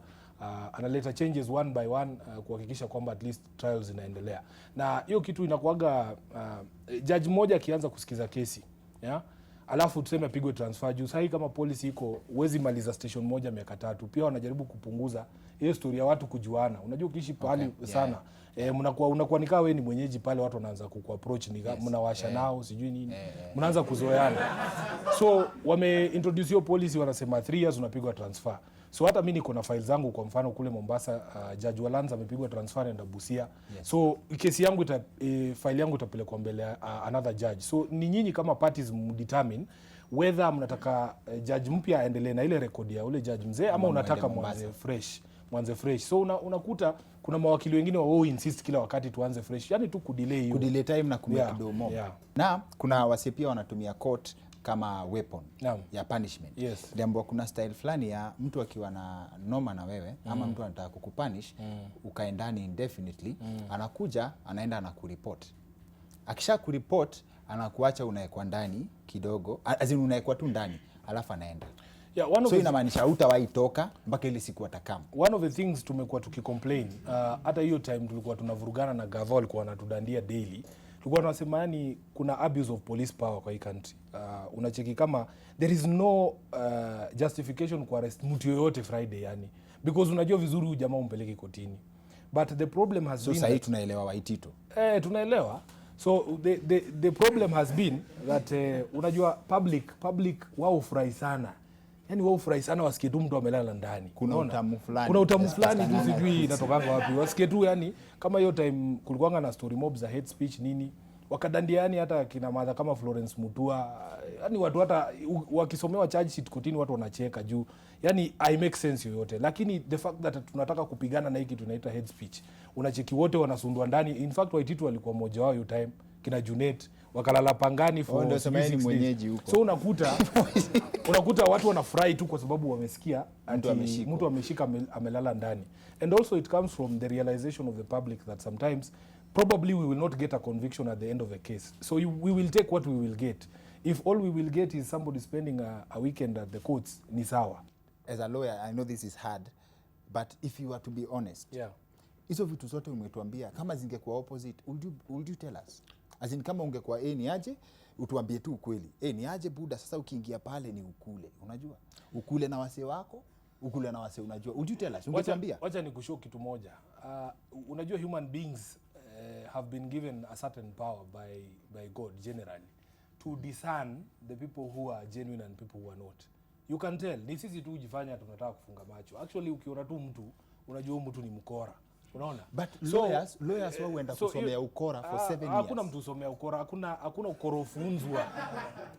Analeta changes one by one kuhakikisha kwamba at least trials zinaendelea. Na hiyo kitu inakuaga judge mmoja akianza kusikiza kesi, yeah? Alafu tuseme apigwe transfer juu sahi kama policy iko uwezi maliza station moja miaka 3. Pia wanajaribu kupunguza hiyo story ya watu kujuana. Unajua ukiishi pale sana unakuwa nikaa wewe ni mwenyeji pale, watu wanaanza kuapproach mnawasha nao sijui nini. Mnaanza kuzoeana. So wame introduce hiyo policy, wanasema 3 years unapigwa transfer. So hata mimi niko na files zangu, kwa mfano kule Mombasa Judge Walanza amepigwa transfer na Busia. So kesi yangu file yangu itapelekwa mbele another judge. So ni nyinyi kama parties mdetermine whether mnataka judge mpya aendelee na ile record ya ule judge mzee ama unataka mwanze fresh. So unakuta kuna mawakili wengine wao insist kila wakati tuanze fresh. Yani tu kudelay time na kumake domo. Na kuna wase pia wanatumia court kama weapon ya punishment. Yes. Jambo kuna style fulani ya mtu akiwa na noma na wewe ama mtu anataka kukupunish ukae ndani indefinitely, anakuja anaenda anakureport. Akisha kureport anakuacha unaekwa ndani kidogo, azini unaekwa tu ndani alafu anaenda. So inamaanisha hutawahi toka mpaka ile siku atakama. One of the things tumekuwa tukicomplain, hata hiyo time tulikuwa tunavurugana na Gavo, alikuwa wanatudandia daily. Tulikuwa tunasema yani kuna abuse of police power kwa hii country. Unacheki kama there is no justification kwa arrest mtu yoyote Friday yani, because unajua vizuri huyu jamaa umpeleke kotini. But the problem has been, so sasa tunaelewa Waitito. Tunaelewa. So the problem has been that unajua public wao furahi sana. Yani wao furahi sana wasikie tu mtu amelala ndani. Kuna utamu fulani. Kuna utamu fulani tu sijui inatokanga wapi. Wasikie tu yani kama hiyo time kulikuwanga na story mob za hate speech nini. Wakadandia yani hata kina madha kama Florence Mutua. Yani watu hata wakisomewa charge sheet kotini watu wanacheka juu. Yani I make sense yoyote. Lakini the fact that tunataka kupigana na hiki tunaita hate speech. Unacheki wote wanasundwa ndani. In fact Waititu walikuwa mmoja wao hiyo time, kina Junet wakalala pangani for 6 mwenyeji huko. So unakuta watu wanafurahi tu kwa sababu wamesikia mtu ameshika amelala ndani. And also it comes from the realization of the public that sometimes probably we will not get a conviction at the end of the case. So we will take what we will get. If all we will get is somebody spending a weekend at the courts, ni sawa. As a lawyer, I know this is hard, but if you are to be honest, hizo vitu zote umetuambia kama zingekuwa opposite, would you tell us? As in kama ungekuwa ni aje, utuambie tu ukweli. Ni aje buda, sasa ukiingia pale ni ukule. Unajua? Ukule na wase wako, ukule na wase unajua. Would you tell us? Ungetuambia? Wacha nikushow kitu moja. Unajua human beings have been given a certain power by God generally to discern the people who are genuine and people who are not. You can tell. Ni sisi tu ujifanya tunataka kufunga macho. Actually ukiona tu mtu, unajua mtu ni mkora. Unaona? But lawyers wao huenda kusomea ukora for 7 years. Hakuna mtu usomea ukora, hakuna ukorofunzwa.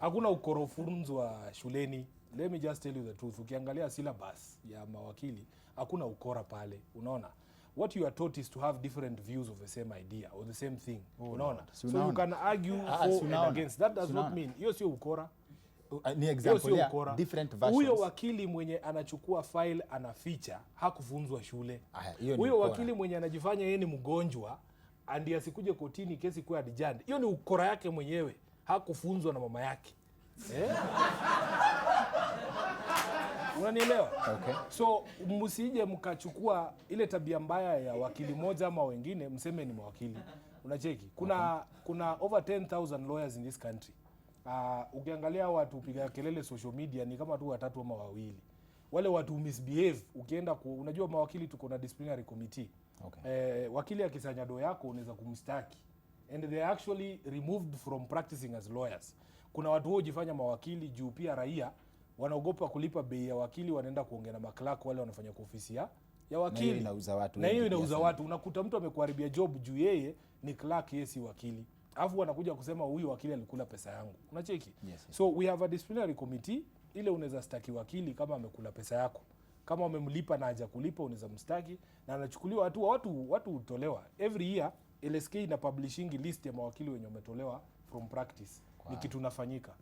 Hakuna ukorofunzwa shuleni. Let me just tell you the truth. Ukiangalia syllabus ya mawakili, hakuna ukora pale. Unaona? What you are taught is to have different views of the same idea or the same thing. Unaona? So you can argue for and against. That does not mean hiyo sio ukora. Ni example ya different versions. Huyo wakili mwenye anachukua file anaficha hakufunzwa shule. Huyo wakili mwenye anajifanya yeye ni mgonjwa ndiye asikuje kotini kesi kwa adjourned. Hiyo ni ukora yake mwenyewe. hakufunzwa na mama yake. Unanielewa? Okay. So msije mkachukua ile tabia mbaya ya wakili moja ama wengine mseme ni mawakili. Unacheki? Kuna over 10,000 lawyers in this country. Ukiangalia watu piga kelele social media ni kama tu watatu ama wawili. Wale watu misbehave ukienda unajua mawakili tuko na disciplinary committee. Okay. Wakili akisanya do yako unaweza kumstaki. And they are actually removed from practicing as lawyers. Kuna watu wao hujifanya mawakili juu pia raia wanaogopa kulipa bei ya wakili, wanaenda kuongea na maklak wale wanafanya kwa ofisi ya wakili. Na hiyo inauza watu. Na hiyo inauza watu. Unakuta mtu amekuharibia job juu yeye ni clerk, yeye si wakili. Alafu wanakuja kusema huyu wakili alikula pesa yangu. Unacheki? Yes. So we have a disciplinary committee ile unaweza staki wakili kama amekula pesa yako. Kama umemlipa na haja kulipa unaweza mstaki na anachukuliwa watu hutolewa. Every year LSK ina publishing list ya mawakili wenye wametolewa from practice. Ni kitu nafanyika.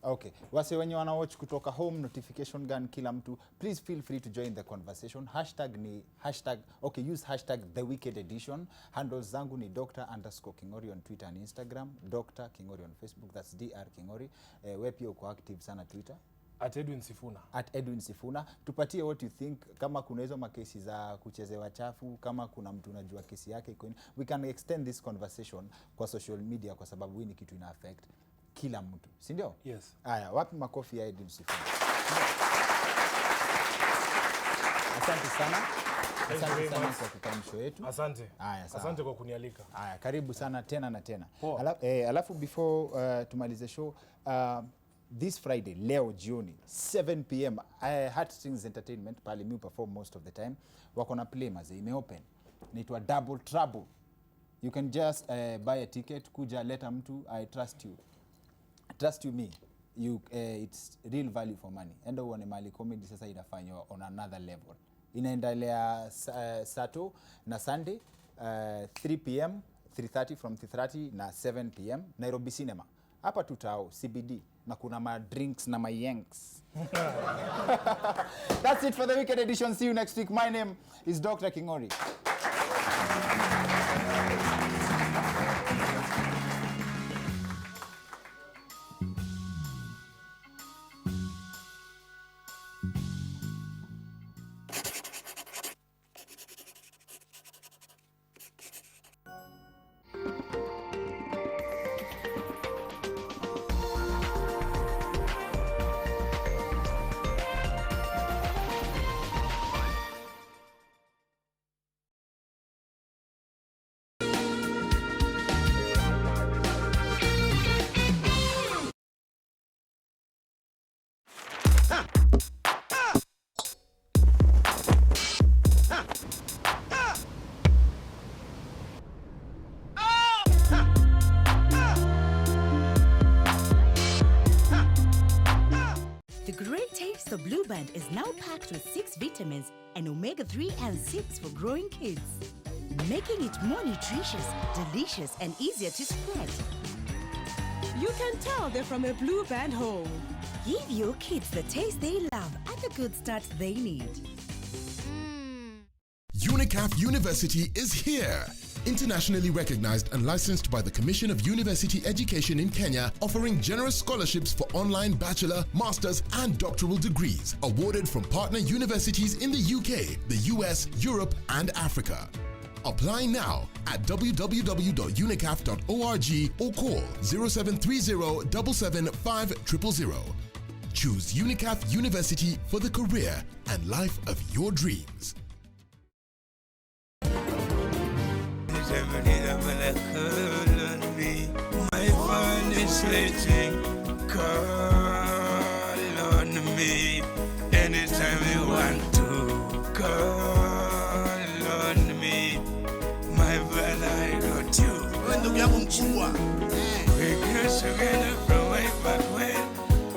Okay. Wase wenye wanawatch kutoka home, notification gun kila mtu, please feel free to join the conversation. Use hashtag The Wicked Edition. Handles zangu ni Dr_Kingori on Twitter and Instagram, Dr. Kingori on Facebook, that's Dr. Kingori. Wewe pia uko active sana Twitter. Edwin Sifuna. Edwin Sifuna. Tupatie what you think, kama kuna hizo makesi za kuchezewa chafu, kama kuna mtu unajua kesi yake iko. We can extend this conversation kwa social media kwa sababu hii ni kitu ina affect kila mtu, si ndio? Yes. Haya, wapi makofi ya Edwin Sifuna? Asante sana. Asante sana kwa kukamisho yetu. Asante. Haya, sawa. Asante kwa kunialika. Haya, karibu sana tena na tena. Alafu before tumalize show, this Friday, leo jioni 7 p.m. Heartstrings Entertainment pale mi perform most of the time. Wako na play maze imeopen. Inaitwa Double Trouble. You can just buy a ticket, kuja leta mtu, I trust you. Trust you me. It's real value for money. Endo uone mali comedy sasa inafanywa on another level. Inaendelea Sato na Sunday 3 p.m, 3:30 from 3:30 na 7 p.m. Nairobi Cinema. Hapa tutao CBD na kuna ma drinks na ma yanks. That's it for the Wicked Edition. See you next week. My name is Dr. Kingori. The great taste of Blue Band is now packed with 6 vitamins and omega-3 and 6 for growing kids, making it more nutritious, delicious, and easier to spread. You can tell they're from a Blue Band home. Give your kids the taste they love and the good start they need. UNICAF University is here. Internationally recognized and licensed by the Commission of University Education in Kenya, offering generous scholarships for online bachelor, master's, and doctoral degrees, awarded from partner universities in the UK, the US, Europe, and Africa. Apply now at www.unicaf.org or call 0730 775 000. Choose UNICAF University for the career and life of your dreams. My phone is waiting. Call on me anytime you want to. Call on me, my brother. I got you. We grew together from way back when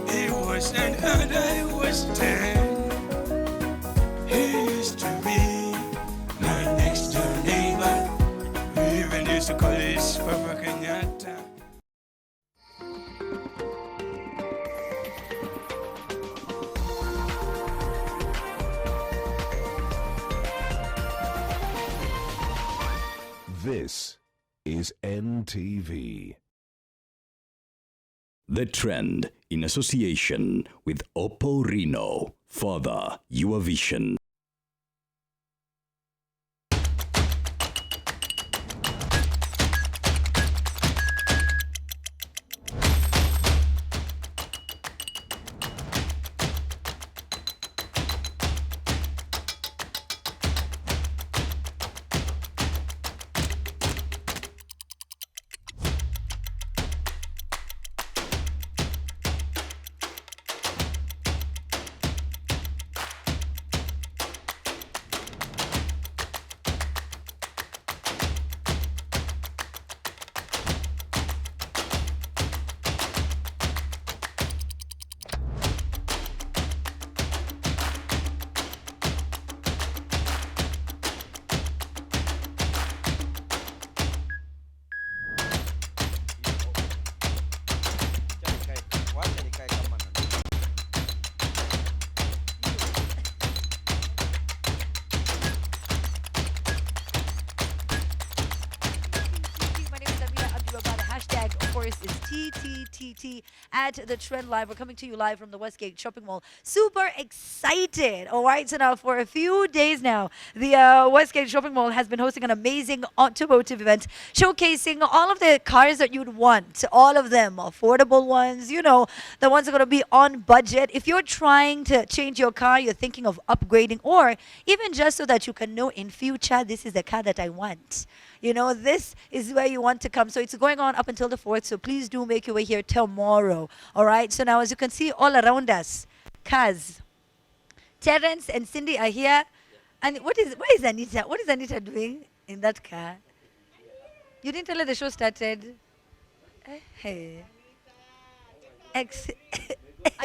he was 9 and I was 10. He used to be my next door neighbor. We even used to call his Papa Kenyatta. This is NTV. The Trend, in association with Oppo Reno. Further your vision. TTTT at the Trend Live. We're coming to you live from the Westgate Shopping Mall. Super excited. All right, so now for a few days now, the Westgate Shopping Mall has been hosting an amazing automotive event showcasing all of the cars that you'd want. All of them, affordable ones, you know, the ones that are going to be on budget. If you're trying to change your car, you're thinking of upgrading, or even just so that you can know in future, this is the car that I want. You know, this is where you want to come. So it's going on up until the 4th. So please do make your way here tomorrow. All right. So now, as you can see all around us, cars. Terence and Cindy are here. And where is Anita? What is Anita doing in that car? You didn't tell her the show started? Hey. I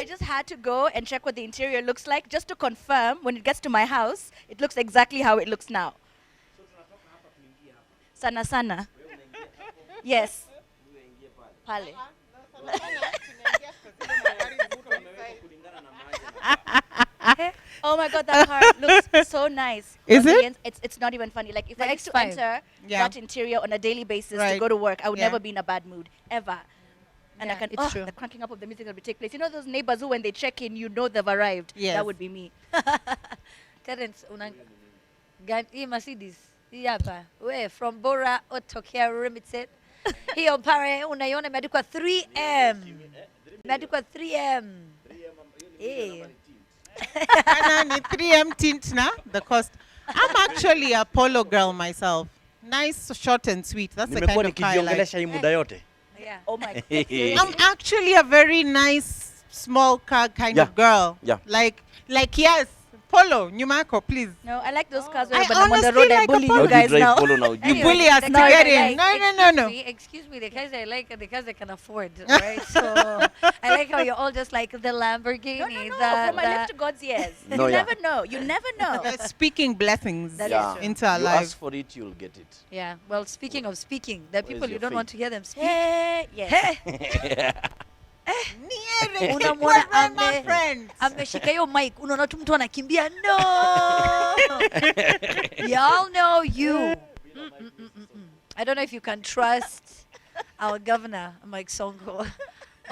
just had to go and check what the interior looks like just to confirm when it gets to my house, it looks exactly how it looks now. Sana sana. Yes. Pale. Oh my God, that car looks so nice. Is it? It's not even funny. Like if I used to X5. enter that interior on a daily basis to go to work, I would never be in a bad mood ever. And I can, it's true. the cranking up of the music that will take place. You know those neighbors who, when they check in, you know they've arrived. Yes. That would be me. Terence, hii Mercedes hii hapa we from Bora Auto Care Limited. Hiyo pale unaiona imeandikwa 3M. Imeandikwa 3M. Eh. Ni 3M tint na the cost. I'm actually a polo girl myself. Nice, short and sweet. That's the kind of car I like. Yeah. Oh my God. I'm actually a very nice small car kind of girl. Yeah. Like yes, polo, Nyumako, please. No, I like those cars where I when I'm on the road, I bully you guys now. Polo now? You bully us to get in. No. Excuse me, the guys I like are the guys I can afford, right? So I like how you're all just like the Lamborghini. No. From my lips to God's ears. No, you never know. You never know. Speaking blessings into our you lives. ask for it, you'll get it. Yeah. Well, speaking of speaking, there are people you don't your want to hear them speak. Yes. Unamwona ameshika hiyo mic, unaona tu mtu anakimbia. No. Y'all know you. I don't know if you can trust our governor, Mike Sonko,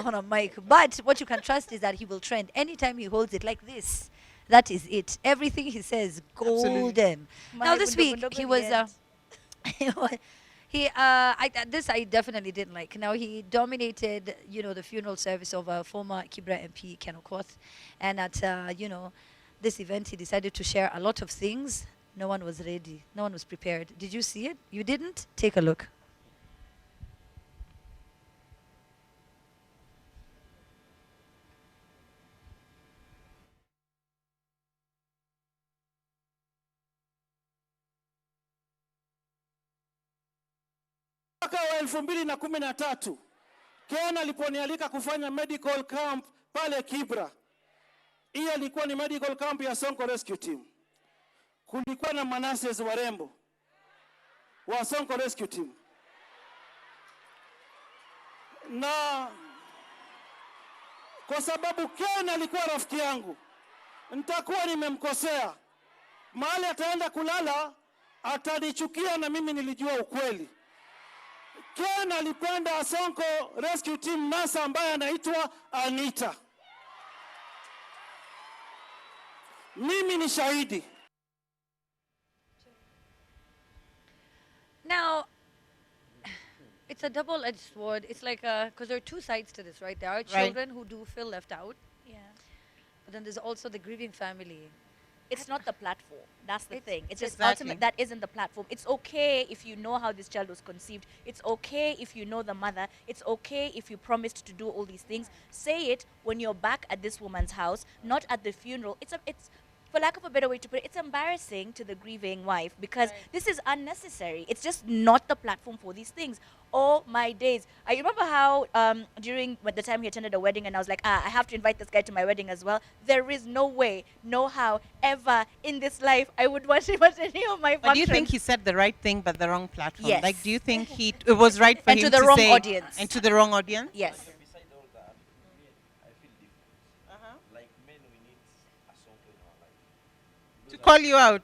on a mic. But what you can trust is that he will trend. Anytime he holds it like this, that is it. Everything he says, golden. Now this week, he was... This I definitely didn't like. Now he dominated, the funeral service of former Kibra MP Ken Okoth, and at this event he decided to share a lot of things. No one was ready. No one was prepared. Did you see it? You didn't? Take a look. Mwaka wa 2013 Ken aliponialika kufanya medical camp pale Kibra. Hiyo ilikuwa ni medical camp ya Sonko Rescue Team. Kulikuwa na manases warembo wa Sonko Rescue Team. Na kwa sababu Ken alikuwa rafiki yangu, nitakuwa nimemkosea. Mahali ataenda kulala atanichukia, na mimi nilijua ukweli. Ken alipenda Sonko Rescue Team nasa ambaye anaitwa Anita. Mimi ni shahidi. Now, it's a double-edged sword. It's like, because there are two sides to this, right? There are children who do feel left out. Yeah. But then there's also the grieving family. It's not the platform. That's the thing. It's just Exactly. ultimate. That isn't the platform. It's okay if you know how this child was conceived. It's okay if you know the mother. It's okay if you promised to do all these things. Say it when you're back at this woman's house, not at the funeral. It's for lack of a better way to put it, it's embarrassing to the grieving wife because this is unnecessary. It's just not the platform for these things. Oh my days. I remember how during the time he attended a wedding and I was like, I have to invite this guy to my wedding as well. There is no way, no how, ever in this life I would want him at any of my functions. But do you think he said the right thing but the wrong platform? Yes. Like, do you think it was right for And him to the wrong say, audience. And to the wrong audience? Yes. To call you out.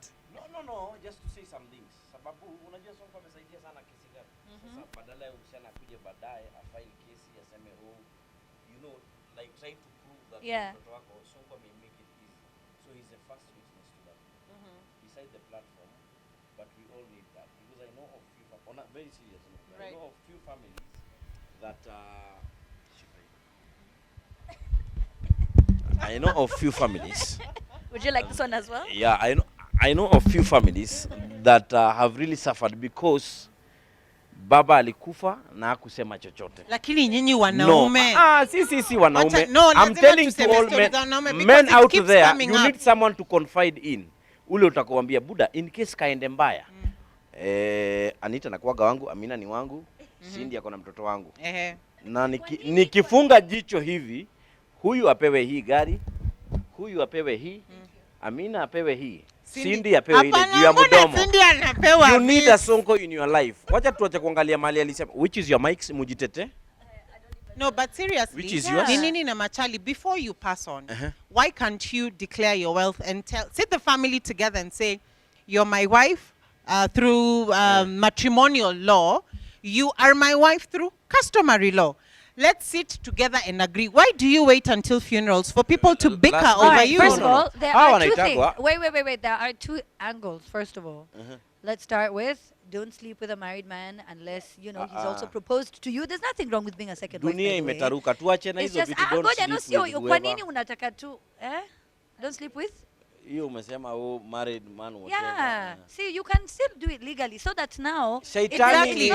No, just to say some things. Sababu unajua Sonko amesaidia sana kesi gani? Sasa badala ya msichana akuje baadaye afile kesi aseme you know, like trying to prove that mtoto wako Sonko may make it easy. So he's the first witness to that. Beside the platform, but we all need that because I know of few on a very serious note. I know of few families that I know of few families. Would you like this one as well? Yeah, I know of few families that have really suffered because baba alikufa na hakusema chochote. Lakini nyinyi wanaume. No. Si wanaume. No, I'm telling to all men out there, you need someone to confide in. Ule utakwambia buda in case kaende mbaya. Anita nakuwaga wangu, Amina ni wangu, Cindy ako na mtoto wangu. Na nikifunga jicho hivi, huyu apewe hii gari, huyu apewe hii, Amina apewe hii, Cindy apewe ile juu ya mdomo. You need a Sonko in your life. Wacha tuache kuangalia mali alisema. Which is your mics, mujitete? No, but seriously, which is yours? Nini na Machali, before you pass on, why can't you declare your wealth and sit the family together and say, you're my wife through matrimonial law, you are my wife through customary law. Let's sit together and agree. Why do you wait until funerals for people to bicker over you? First of all, there are two things. Wait. There are two angles, first of all. Let's start with, don't sleep with a married man unless, you know, he's also proposed to you. There's nothing wrong with being a second wife. Dunia imetaruka. Tuache na hizo vitu, don't sleep with kwa nini unataka tu, don't sleep with? You umesema married man whatever. Yeah. See, you can still do it legally so that now exactly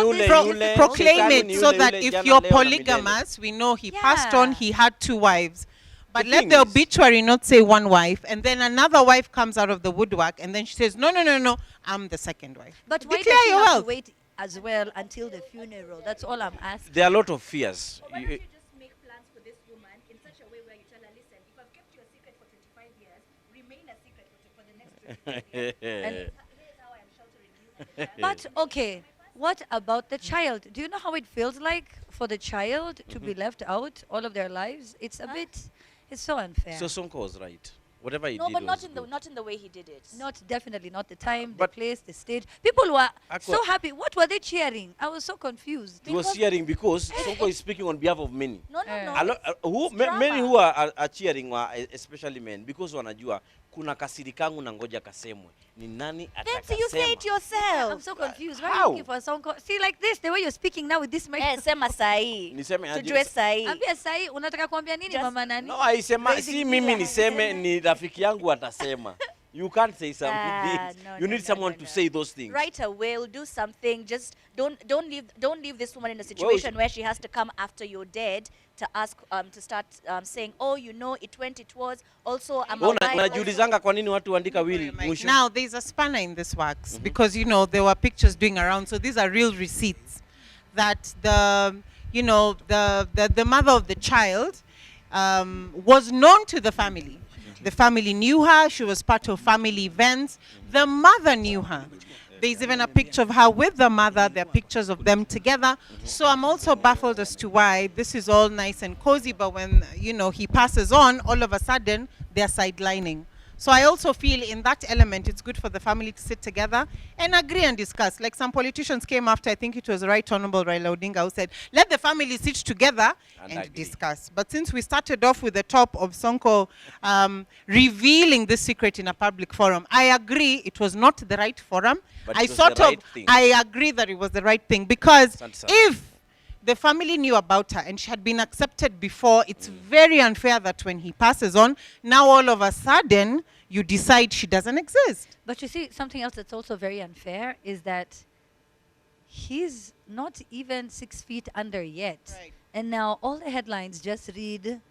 proclaim it so that if you're polygamous, we know he passed on, he had 2 wives. But let the obituary not say 1 wife, and then another wife comes out of the woodwork, and then she says, no, I'm the second wife. But why does she have to wait as well until the funeral? That's all I'm asking. There are a lot of fears. Why don't you just make plans for this woman in such a way where you tell her, listen, if I've kept you a secret for 25 years, remain a secret for the next 25 years. And here's how I'm sheltering you. But okay, what about the child? Do you know how it feels like for the child to be left out all of their lives? It's a bit, it's so unfair. So Sonko was right. Whatever he no, did but was not in the way he did it. Definitely not the time, the place, the stage. People were so happy. What were they cheering? I was so confused. He was cheering because Sonko is speaking on behalf of many. No. Many who are cheering were especially men because wanajua kuna kasiri kangu na ngoja kasemwe. Ni nani atakasema? Then you say it yourself. I'm so confused. Why are you looking for a song? See, like this, the way you're speaking now with this mic. Sema sahi. Niseme aje? Tujue sahi. Ambia sahi, unataka kuambia nini mama nani? No, aisema si mimi niseme, ni rafiki yangu atasema. You can't say some things. You need someone to say those things. Write a will, do something. Just don't leave this woman in a situation where she has to come after you're dead to ask to start saying, oh, you know, it was also I'm Unajiulizanga kwa nini watu andika will mwisho? Now there's a spanner in this works because you know there were pictures doing around, so these are real receipts that the mother of the child was known to the family. The family knew her. She was part of family events. The mother knew her. There's even a picture of her with the mother. There are pictures of them together. So I'm also baffled as to why this is all nice and cozy, but when, you know, he passes on, all of a sudden, they're sidelining. So I also feel in that element, it's good for the family to sit together and agree and discuss. Like some politicians came after, I think it was Right Honorable Raila Odinga, who said, let the family sit together and discuss. But since we started off with the top of Sonko revealing this secret in a public forum, I agree it was not the right forum. But I it was the right thing. I agree that it was the right thing, because if the family knew about her and she had been accepted before, it's very unfair that when he passes on, now all of a sudden you decide she doesn't exist. But you see, something else that's also very unfair is that he's not even 6 feet under yet. Right. And now all the headlines just read,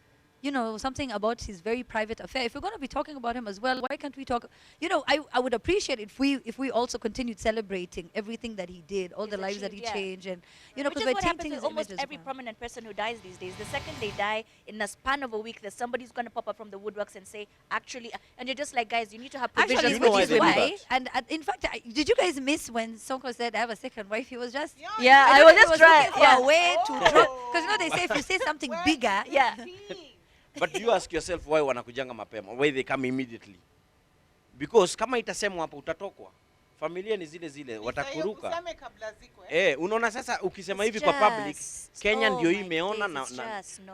you know, something about his very private affair. If we're going to be talking about him as well, why can't we talk? You know, I would appreciate it if we also continued celebrating everything that he did, all the lives that he changed, and you know, Which because is we're what happens tainting with his almost image as every well. prominent person who dies these days. The second they die, in a span of a week, there's somebody's going to pop up from the woodworks and say, actually, and you're just like, guys, you need to have provisions. Actually, for which is these women. why, and in fact, did you guys miss when Sonko said, I have a second wife? He was just, Yeah, I was just trying. for a way to drop, because you know, they say if you say something bigger, yeah. But you ask yourself why wanakujanga mapema, why they come immediately. Because kama itasemwa hapo utatokwa. Familia ni zile zile, watakuruka. Unaona sasa ukisema hivi kwa public, Kenya ndio imeona na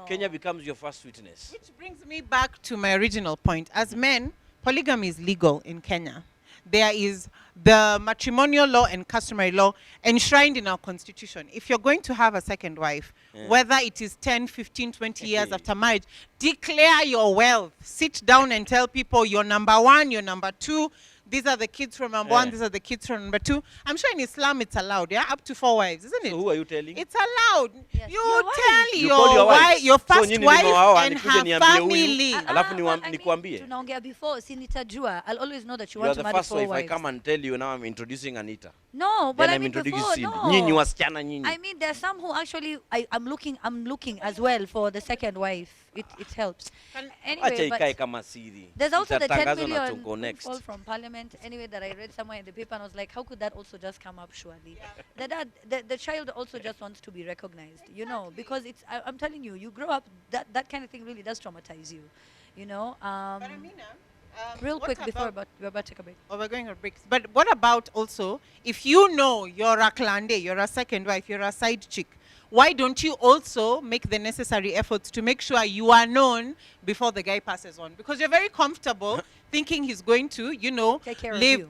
Kenya becomes your first witness. Which brings me back to my original point. As men, polygamy is legal in Kenya. There is the matrimonial law and customary law enshrined in our constitution. If you're going to have a second wife, whether it is 10, 15, 20 years after marriage, declare your wealth. Sit down and tell people you're number one, you're number two. These are the kids from number one, these are the kids from number two. I'm sure in Islam it's allowed, yeah? Up to 4 wives, isn't it? So who are you telling? It's allowed. Yes. You tell your wife, your first so wife and her family. Alafu nikwambie. Tunaongea before, si nitajua. I'll always know that you You are want the to marry first 4 wife. wives. I come and tell you now I'm introducing Anita. No, but then I I'm mean introducing before, Cindy. no. Nyinyi wasichana nyinyi. I mean, there's some who actually, I'm looking as well for the second wife. It helps. Anyway, but there's also the 10 million who fall from parliament. Anyway, that I read somewhere in the paper, and I was like, how could that also just come up? Surely, the child also just wants to be recognized, you know, because it's. I'm telling you, you grow up, that kind of thing really does traumatize you, you know. Real quick before we're about to take a break. Oh, we're going on breaks. But what about also, if you know you're a klande, you're a second wife, you're a side chick, why don't you also make the necessary efforts to make sure you are known before the guy passes on? Because you're very comfortable thinking he's going to, you know,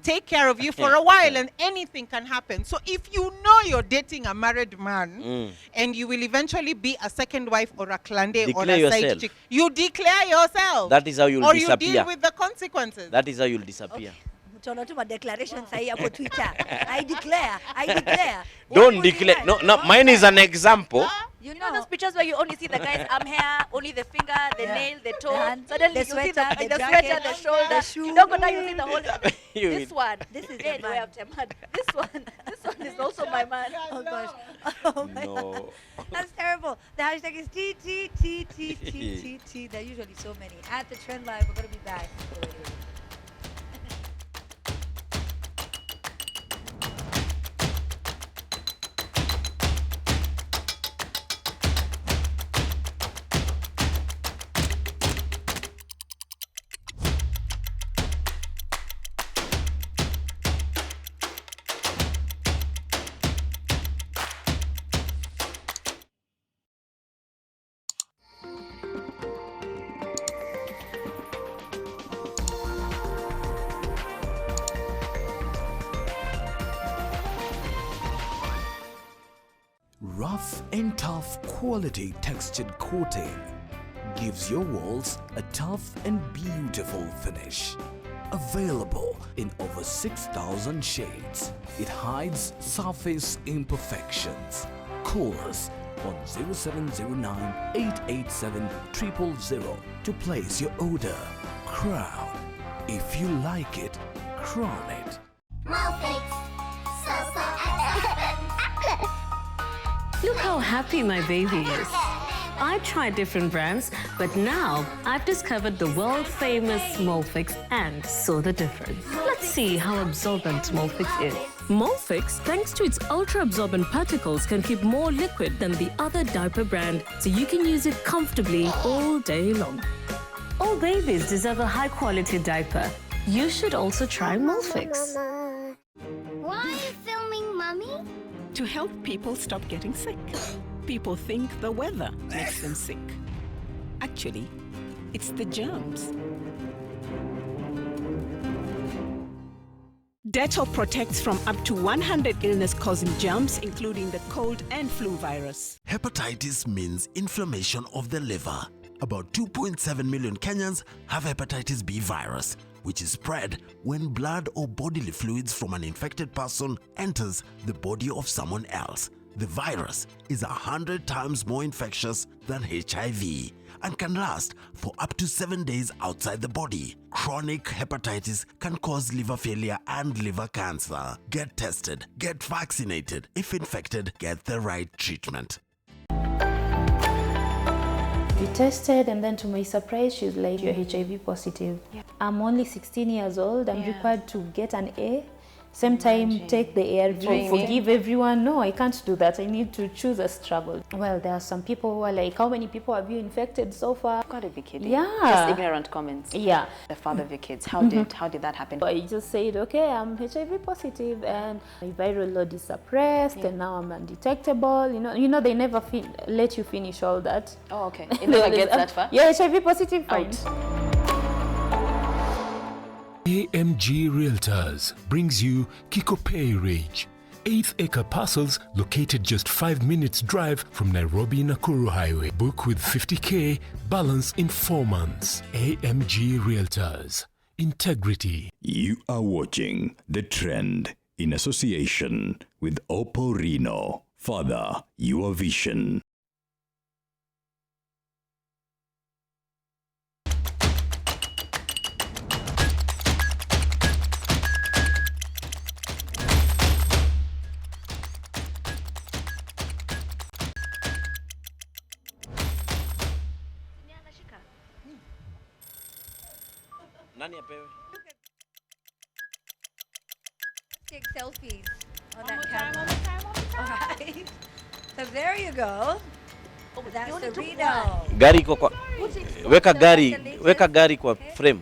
take care of you for a while, and anything can happen. So if you know you're dating a married man and you will eventually be a second wife or a klande or a side chick, you declare yourself. That is how you'll disappear. Or you deal with the consequences. That is how you'll disappear. Tunatuma declarations sahi hapo Twitter. I declare. Don't declare. No, mine is an example. You know those pictures where you only see the guy's arm hair, only the finger, the nail, the toe. Suddenly you see the sweater, the shoulder, the shoe. You don't go down, you see the whole. This one. This is the way of man. This one is also my man. Oh gosh. Oh my God. That's terrible. The hashtag is T. There are usually so many. At the Trend Live, we're gonna be back. Rough and tough quality textured coating gives your walls a tough and beautiful finish. Available in over 6,000 shades, it hides surface imperfections. Call us on 0709 887 000 to place your order. Crown. If you like it, crown it. Look how happy my baby is. I tried different brands, but now I've discovered the world-famous Molfix and saw the difference. Let's see how absorbent Molfix is. Molfix, thanks to its ultra-absorbent particles, can keep more liquid than the other diaper brand, so you can use it comfortably all day long. All babies deserve a high-quality diaper. You should also try Molfix. Why are you filming, Mummy? To help people stop getting sick. People think the weather makes them sick. Actually, it's the germs. Dettol protects from up to 100 illness-causing germs, including the cold and flu virus. Hepatitis means inflammation of the liver. About 2.7 million Kenyans have hepatitis B virus, which is spread when blood or bodily fluids from an infected person enters the body of someone else. The virus is 100 times more infectious than HIV and can last for up to 7 days outside the body. Chronic hepatitis can cause liver failure and liver cancer. Get tested, get vaccinated. If infected, get the right treatment. We tested, and then to my surprise, she's like, you're HIV positive. Yeah. I'm only 16 years old. I'm required to get an A. Same time, take the ARV, forgive everyone. No, I can't do that. I need to choose a struggle. Well, there are some people who are like, how many people have you infected so far? You've got to be kidding. Yeah. Just ignorant comments. Yeah. The father of your kids. How did that happen? I just said, okay, I'm HIV positive and my viral load is suppressed and now I'm undetectable. You know, they never let you finish all that. Oh, okay. It never gets that far? Yeah, HIV positive, fine. AMG Realtors brings you Kikopey Ridge, 8-acre parcels located just 5 minutes drive from Nairobi-Nakuru Highway. Book with 50K, balance in 4 months. AMG Realtors. Integrity. You are watching The Trend in association with Oppo Reno. Father, your vision. Nani apewe? Take selfies on that camera. All right. So there you go. That's the Reno. Gari iko kwa weka gari kwa frame.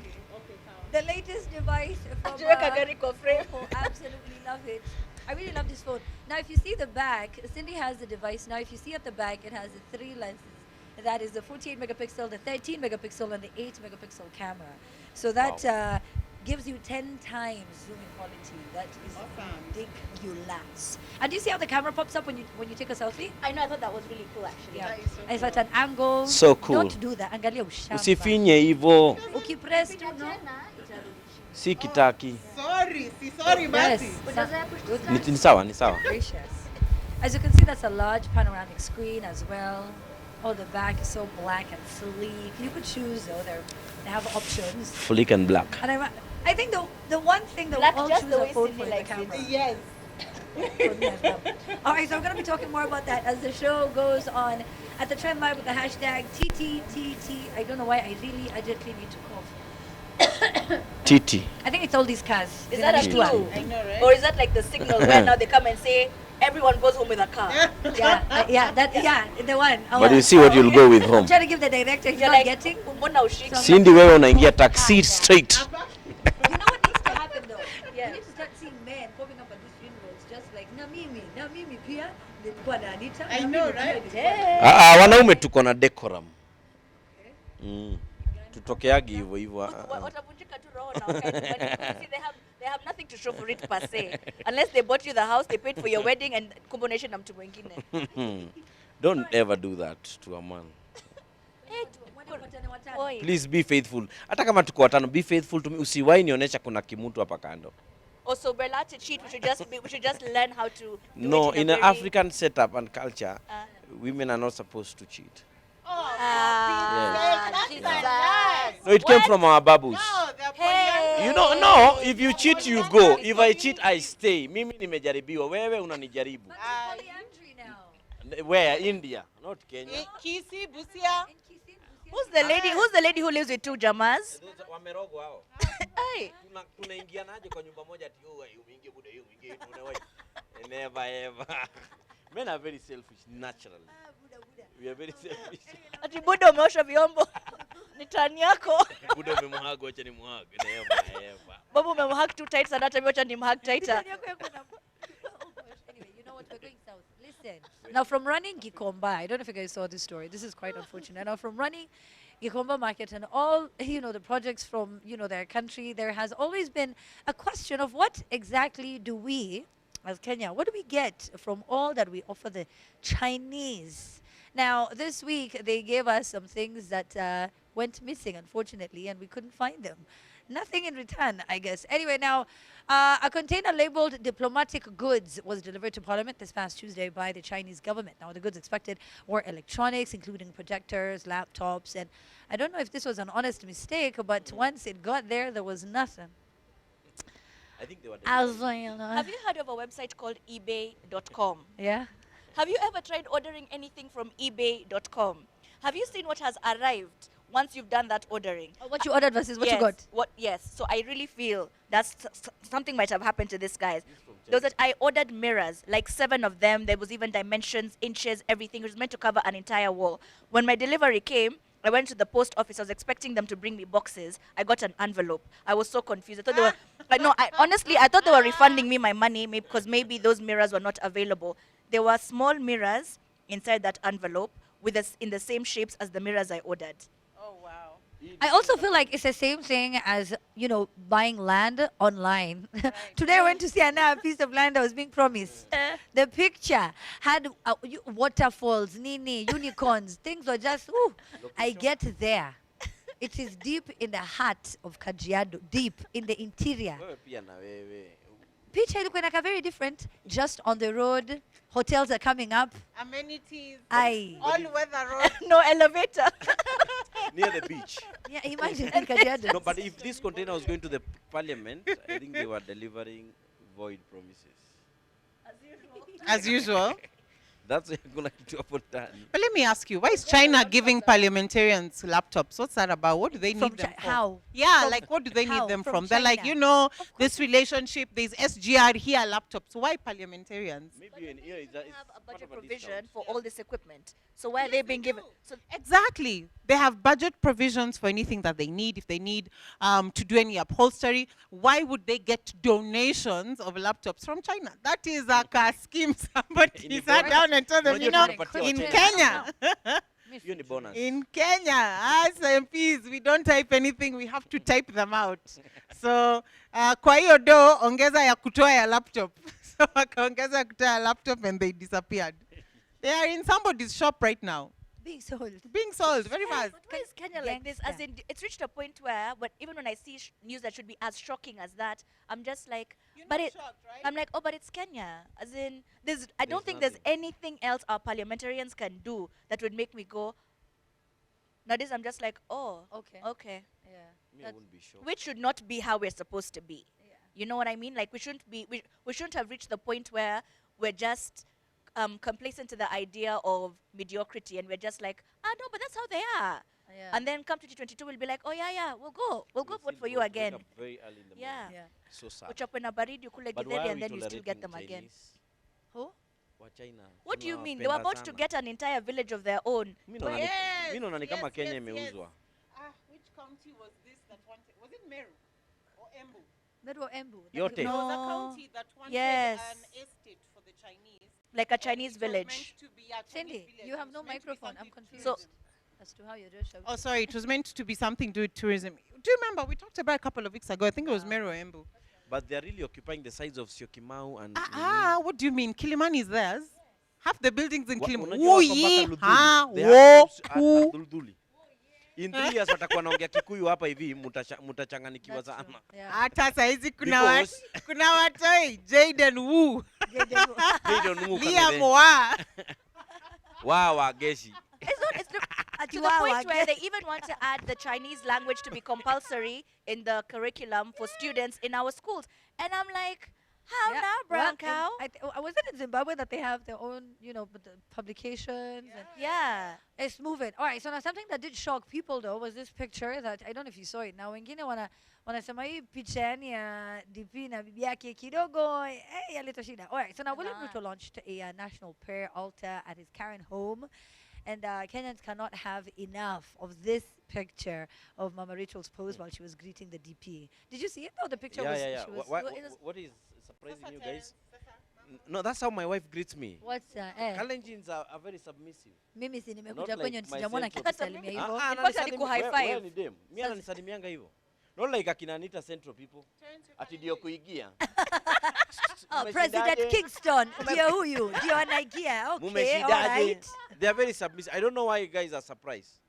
The latest device from Oppo. Absolutely love it. I really love this phone. Now, if you see the back, Cindy has the device. Now, if you see at the back, it has the 3 lenses. That is the 48 megapixel, the 13 megapixel, and the 8 megapixel camera. So that gives you 10 times zooming quality. That is ridiculous. And do you see how the camera pops up when you take a selfie? I know, I thought that was really cool actually. Yeah. It's at an angle. So cool. Don't do that. Angalia ushamba. Usifinye hivyo. Ukipress tu, no? Si kitaki. Sorry, basi. Ni sawa, ni sawa. Gracious. As you can see, that's a large panoramic screen as well. Oh, the back is so black and sleek. You could choose, though. They have options. Sleek and black. And I think the one thing that we'll all choose a phone for is the camera. Yes. All right, so we're going to be talking more about that as the show goes on at the Trend Live with the hashtag TTTT. I don't know why I really urgently need to cough. TT. I think it's all these cars. Is that a clue? I know, right? Or is that like the signal where now they come and say, everyone goes home with a car? The one. But you see what you'll go with home. I'm trying to give the director, he's not like, getting. Cindy, wewe unaingia taxi straight. You know what needs to happen though? Yeah. You need to start seeing men popping up at these funerals, just like, na mimi pia, nilikuwa na Anita. I know, right? Wanaume tuko na decorum. Tutokeagi hivyo hivyo. Watavunjika tu roho na wakae. They have nothing to show for it per se. Unless they bought you the house, they paid for your wedding and combination na mtu mwingine. Don't ever do that to a man. Please be faithful. Hata kama tuko watano, be faithful to me. Usiwahi nionyesha kuna kimutu hapa kando. Also, Bella, to cheat, we should just learn how to do No, it in an African setup and culture, women are not supposed to cheat. Jesus. No, it came from our babus. Hey. You know, no, if you cheat, you go. If I cheat, I stay. Mimi nimejaribiwa. Wewe unanijaribu. Where? India, not Kenya. Kisi, Busia. Who's the lady who lives with 2 jamas? Wamerogo hao. Hey. Tunaingianaje kwa nyumba moja ati uingie bude uingie tunawe. Never ever. Men are very selfish naturally. We are very selfish. Ati buda umeosha vyombo. Ni turn yako. Buda umemhag, wacha nimhag. Never. Babu umemhag too tight sana, hata mimi wacha nimhag tighter. Anyway, you know what? We're going south. Listen. Now, from running Gikomba, I don't know if you guys saw this story. This is quite unfortunate. Now, from running Gikomba Market and all, the projects from, their country, there has always been a question of what exactly do we, as Kenya, what do we get from all that we offer the Chinese? Now, this week, they gave us some things that went missing, unfortunately, and we couldn't find them. Nothing in return, I guess. Anyway, now, a container labeled diplomatic goods was delivered to Parliament this past Tuesday by the Chinese government. Now, the goods expected were electronics, including projectors, laptops, and I don't know if this was an honest mistake, but once it got there, there was nothing. I think they were. Have you heard of a website called ebay.com? Yeah. Have you ever tried ordering anything from ebay.com? Have you seen what has arrived once you've done that ordering? What you ordered versus what you Yes, got? Yes. So I really feel that's something might have happened to this guys. There was that I ordered mirrors, like 7 of them. There was even dimensions, inches, everything. It was meant to cover an entire wall. When my delivery came, I went to the post office. I was expecting them to bring me boxes. I got an envelope. I was so confused. I thought they were. Honestly, I thought they were refunding me my money because maybe those mirrors were not available. There were small mirrors inside that envelope in the same shapes as the mirrors I ordered. Oh wow. I also feel like it's the same thing as, buying land online. Today I went to see a piece of land that was being promised. The picture had waterfalls, unicorns. Things were just, I get there. It is deep in the heart of Kajiado, deep in the interior. Picture ilikuwa inakaa very different, just on the road. Hotels are coming up. Amenities. All weather road. No elevator. Near the beach. Yeah, imagine in Kajiado. No, but if this container was going to the parliament, I think they were delivering void promises. As usual. That's going to happen. But let me ask you, why is China giving parliamentarians laptops? What's that about? What do they need them for? How? Yeah, what do they need them from? They're like, this relationship, there's SGR here, laptops. Why parliamentarians? Maybe in here They have a budget provision for all this equipment. So why are they being given? So Exactly. They have budget provisions for anything that they need. If they need to do any upholstery, why would they get donations of laptops from China? That is a scheme. Somebody sat down and told them, in Kenya. In Kenya, as MPs, we don't type anything. We have to type them out. So, kwa hiyo do, ongeza ya kutoa ya laptop. So, wakaongeza ya kutoa ya laptop and they disappeared. They are in somebody's shop right now. Being sold. Being sold very fast. why is Kenya like this? As in, it's reached a point where, but even when I see news that should be as shocking as that, I'm just like, I'm like, but it's Kenya. As in, I don't think there's anything else our parliamentarians can do that would make me go. Nowadays, I'm just like, okay. Yeah. Which should not be how we're supposed to be. Yeah. You know what I mean? Like we shouldn't have reached the point where we're just complacent to the idea of mediocrity, and we're just like, no, but that's how they are. Yeah. And then come 2022, we'll be like, we'll go vote for you again. Very early in the morning. Yeah. So sad. Uchapwe na baridi ukule But why githeri are and we then you still get them tolerating again. Chinese? Who? Wa China. What do you mean? They were about to get an entire village of their own. Mimi naona ni kama Kenya imeuzwa. Which county was this that wanted? Was it Meru or Embu? Meru or Embu? Yote. There was a county that wanted Yes. an estate for the Chinese. Like a Chinese village. Cindy, you have no microphone. I'm confused. So, as to how you're just shouting. Oh, sorry. It was meant to be something to do with tourism. Do you remember we talked about a couple of weeks ago? I think it was Meru or Embu. But they're really occupying the sides of Syokimau and What do you mean? Kilimani is theirs. Half the buildings in Kilimani. In 3 years watakuwa naongea Kikuyu hapa hivi mutachanganikiwa sana. Hata saizi kuna watoi Jaden Wu. Liam Wa. Wow, Geshi. It's to the point where they even want to add the Chinese language to be compulsory in the curriculum for students in our schools. And I'm like, how now, brown cow? Was it in Zimbabwe that they have their own, the publications? Yeah. It's moving. All right, so now something that did shock people, though, was this picture that, I don't know if you saw it. Now, wengine wanasema hii picha yani ya DP na bibi yake kidogo, yaleta shida. All right, so now William Ruto launched a national prayer altar at his Karen home. And Kenyans cannot have enough of this picture of Mama Rachel's pose while she was greeting the DP. Did you see it? No, the picture was... Yeah. She was What is surprising you guys? No, that's how my wife greets me. What's Kalenjins are very submissive. Mimi si nimekuja Not kwenye like my sijamwona central- akisalimia hivyo. Ah, In fact, ananisalimia- aliku high wewe five. ni dem. Mimi ananisalimianga hivyo. Not like akina Anita Central people. Ati ndio kuigia. Oh, President Kingston, ndio huyu, ndio anaigia. Okay, all Mumeshidaje? right. They are very submissive. I don't know why you guys are surprised.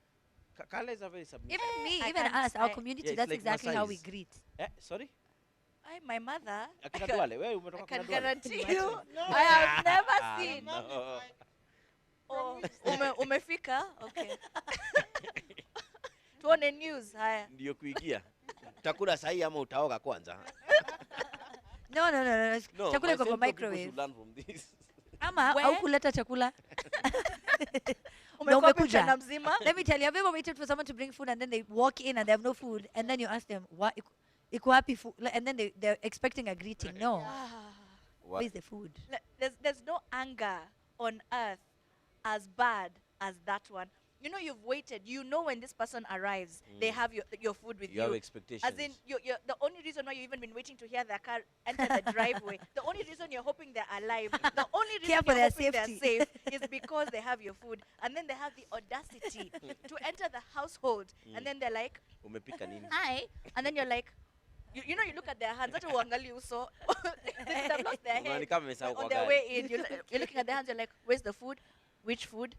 Kales are very submissive. Even me, I even can't us, our say- community, Yeah, it's that's like exactly how we Maasais. greet. Sorry? My mother. Akina Duale, wewe I umetoka can kuna Duale? guarantee you, I have never seen. No. Oh, umefika? Okay. Tuone news haya. Ndio kuigia. Utakula sahi ama utaoga kwanza? No. No, Chakula my iko kwa Central people microwave. should learn from this. Ama Where? au kuleta chakula. Umekuwa umekuja. mchana mzima? Let me tell you, have you ever waited for someone to bring food and then they walk in and they have no food and then you ask them, what? Iko wapi food? And then they're expecting a greeting. No. Where's the food? There's no anger on earth as bad as that one. You know, you've waited. You know when this person arrives, they have your food with you. You have expectations. As in, you're, the only reason why you've even been waiting to hear their car enter the driveway, the only reason you're hoping they're alive, the only reason Care for you're their hoping they're safety. safe is because they have your food. And then they have the audacity to enter the household. And then they're like, Umepika nini? hi. And then you're like, you know, you look at their hands. Hata uangalie uso. They have lost their Unaona head. kama wamesahau On kwa their gari. way in, you're looking at their hands. You're like, where's the food? Which food?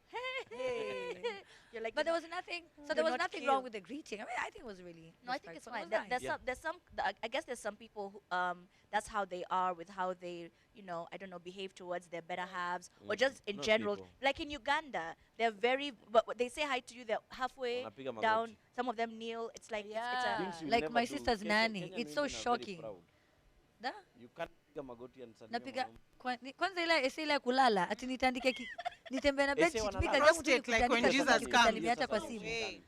You're like, But there was nothing. So You're there was not nothing cute. wong with the greeting. I mean, I think it was really. No, I think it's fine. respectful. It was nice. There's some. I guess there's some people who that's how they are with how they, you know, I don't know, behave towards their better halves or just in Not general. people. Like in Uganda, they're very. But they say hi to you. They're halfway Wanapiga down. magoti. Some of them kneel. It's like Yeah. it's you Like never my do. sister's nanny. Kenyan It's so women are very shocking. proud. Da? You can't piga magoti and salimia Napiga mwanaume. kwanza ile kulala ati nitandike nitembe na Ese bedsheet wanalala. mimi kazi yangu tu ni Prostrate like when kutandika Jesus sasa comes. kusalimia hata kwa Sasa simu. Hey.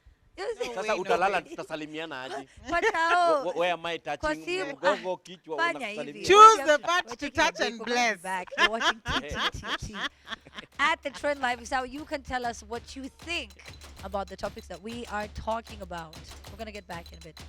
Sasa utalala tutasalimiana aje? Patao. Where am I Kwa touching? simu. Mgongo, kichwa, Fanya hivi. unakusalimia. Choose We're the part to taking a touch break. and We're coming bless. back. You're watching TTTT. At the Trend Live is how you can tell us what you think about the topics that we are talking about. We're going to get back in a bit.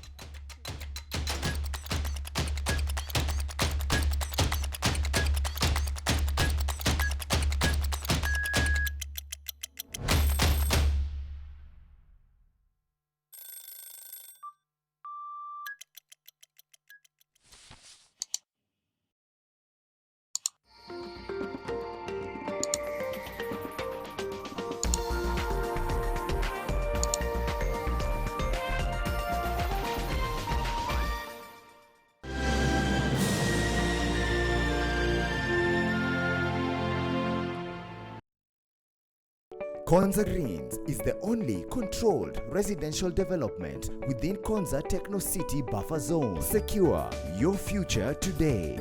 Konza Greens is the only controlled residential development within Konza Techno City Buffer Zone. Secure your future today.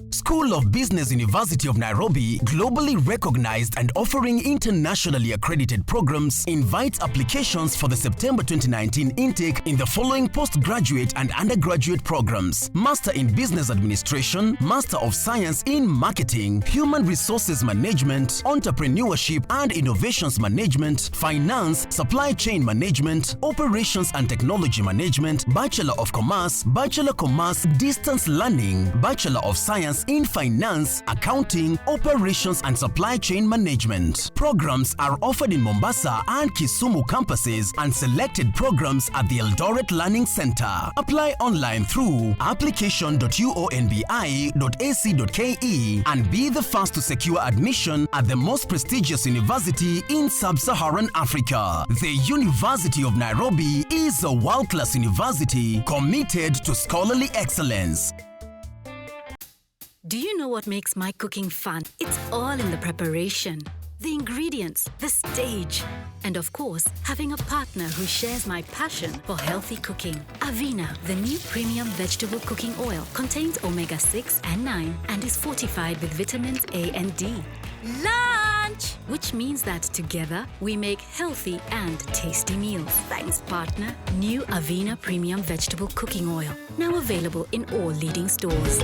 School of Business University of Nairobi, globally recognized and offering internationally accredited programs, invites applications for the September 2019 intake in the following postgraduate and undergraduate programs: Master in Business Administration, Master of Science in Marketing, Human Resources Management, Entrepreneurship and Innovations Management, Finance, Supply Chain Management, Operations and Technology Management, Bachelor of Commerce, Distance Learning, Bachelor of Science in Finance, Accounting, Operations and Supply Chain Management. Programs are offered in Mombasa and Kisumu campuses and selected programs at the Eldoret Learning Center. Apply online through application.uonbi.ac.ke and be the first to secure admission at the most prestigious university in sub-Saharan Africa. The University of Nairobi is a world-class university committed to scholarly excellence. Do you know what makes my cooking fun? It's all in the preparation, the ingredients, the stage, and of course, having a partner who shares my passion for healthy cooking. Avena, the new premium vegetable cooking oil, contains omega-6 and 9 and is fortified with vitamins A and D. Lunch! Which means that together, we make healthy and tasty meals. Thanks, partner. New Avena Premium Vegetable Cooking Oil. Now available in all leading stores.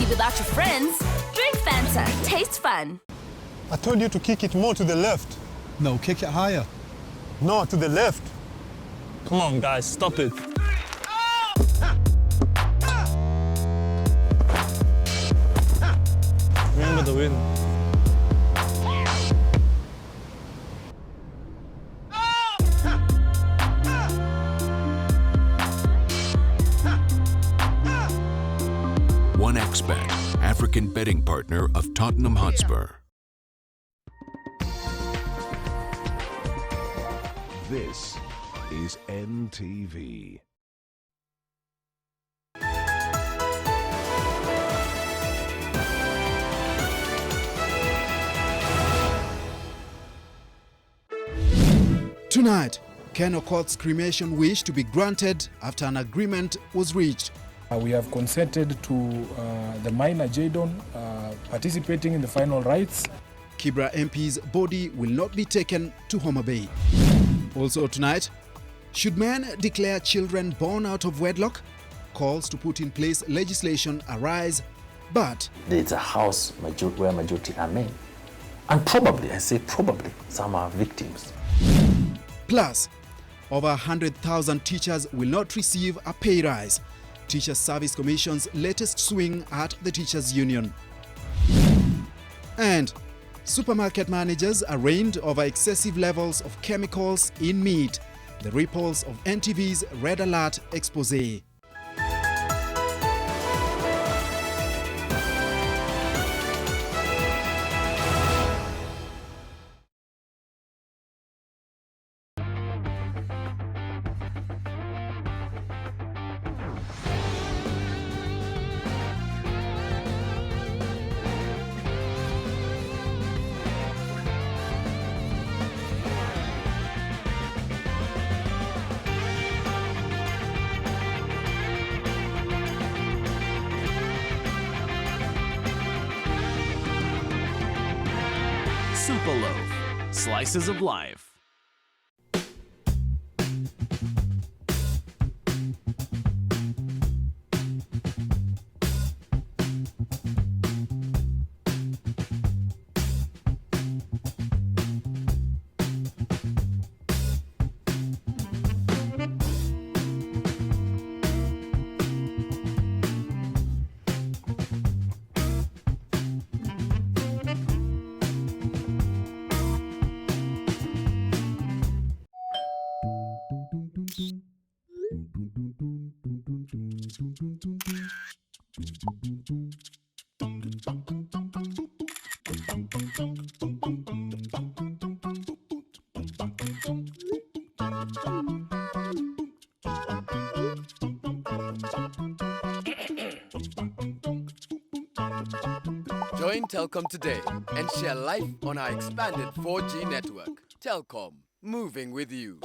party without your friends? Drink Fanta. Taste fun. I told you to kick it more to the left. No, kick it higher. No, to the left. Come on, guys, stop it. Remember the win. OneXBet, African betting partner of Tottenham Hotspur. This is NTV. Tonight, Ken Okoth's cremation wish to be granted after an agreement was reached. We have consented to the minor Jadon participating in the final rites. Kibra MP's body will not be taken to Homa Bay. Also tonight, should men declare children born out of wedlock? Calls to put in place legislation arise, but it's a house where majority are men. And probably, I say probably, some are victims. Plus, over 100,000 teachers will not receive a pay rise. Teachers Service Commission's latest swing at the Teachers Union. And supermarket managers arraigned over excessive levels of chemicals in meat. The ripples of NTV's Red Alert expose. Super Loaf, slices of life. Join Telkom today and share life on our expanded 4G network. Telkom, moving with you.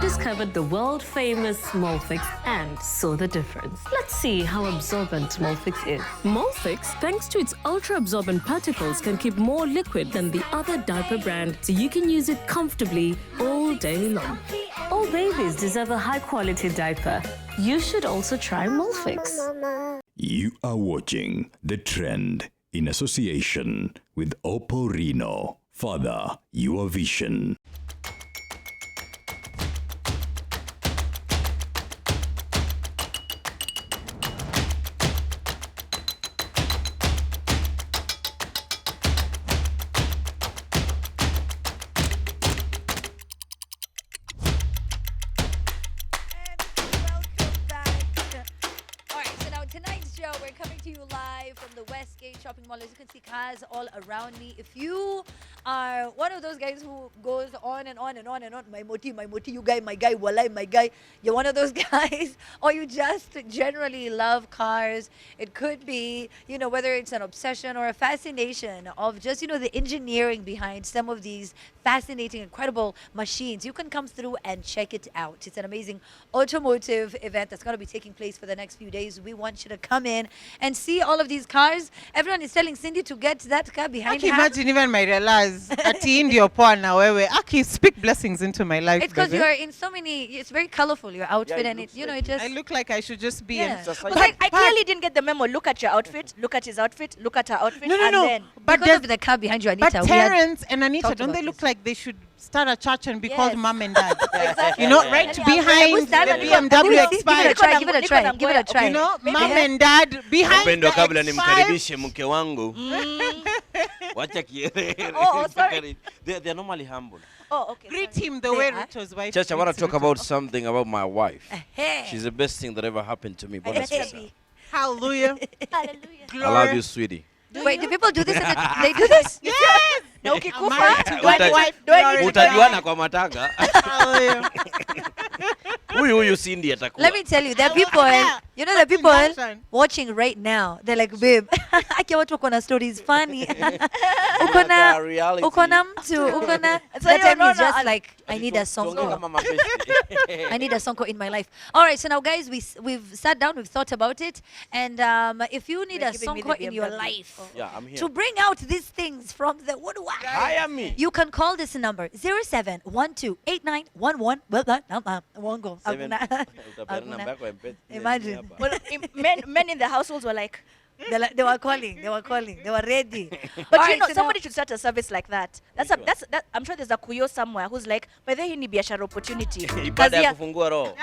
Discovered the world-famous Molfix and saw the difference. Let's see how absorbent Molfix is. Molfix, thanks to its ultra-absorbent particles, can keep more liquid than the other diaper brand, so you can use it comfortably all day long. All babies deserve a high-quality diaper. You should also try Molfix. You are watching The Trend in association with Oppo Reno. Father, your vision. Westgate Shopping Mall. As you can see, cars all around me. If you are one of those guys who goes on and on and on and on, my moti, you guy, my guy, walai, my guy, you're one of those guys, or you just generally love cars. It could be, whether it's an obsession or a fascination of just, the engineering behind some of these fascinating, incredible machines. You can come through and check it out. It's an amazing automotive event that's going to be taking place for the next few days. We want you to come in and see all of these cars. Everyone is telling Cindy to get that car behind her. Imagine even my realize ati ndio poa na wewe. Aki, speak blessings into my life. It's because you are in so many. It's very colorful, your outfit, and it it just. I look like I should just be. Yeah. I clearly didn't get the memo. Look at your outfit. Look at his outfit. Look at her outfit. No. Then, but because of the car behind you, Anita. But Terrence and Anita, don't they look like they should start a church and be called mom and dad? Exactly. Right behind the BMW X5. Give it a try. Give it a try. Mom and dad behind the kabla X5. nimkaribishe mke wangu. Wacha kielele. Oh, sorry. They're normally humble. Oh, okay. Greet him the way Ruto's wife. Church, I want to talk about something about my wife. Hey. She's the best thing that ever happened to me. Hallelujah. Hallelujah. I love you, sweetie. Wait, do people do this? They do this? Yes. Na ukikufa, utajuana kwa matanga. Huyu Cindy atakuwa. Let me tell you, there are people, the people watching right now. They're like, babe, aki watu wako na stories funny. Ukona mtu, ukona. That time is just like, I need a sonko. I need a sonko in my life. All right, so now guys, we've sat down, we've thought about it, and if you need a sonko in your life, I'm here. to bring out these things from the woodwork, Hire me. you can call this number 07128911. Won't go. Imagine. Well, men in the households were like, they were calling. They were ready. but All right, so somebody should start a service like that. I'm sure there's a kuyo somewhere who's like, by the way, hii ni biashara opportunity. Ibada ya kufungua roho.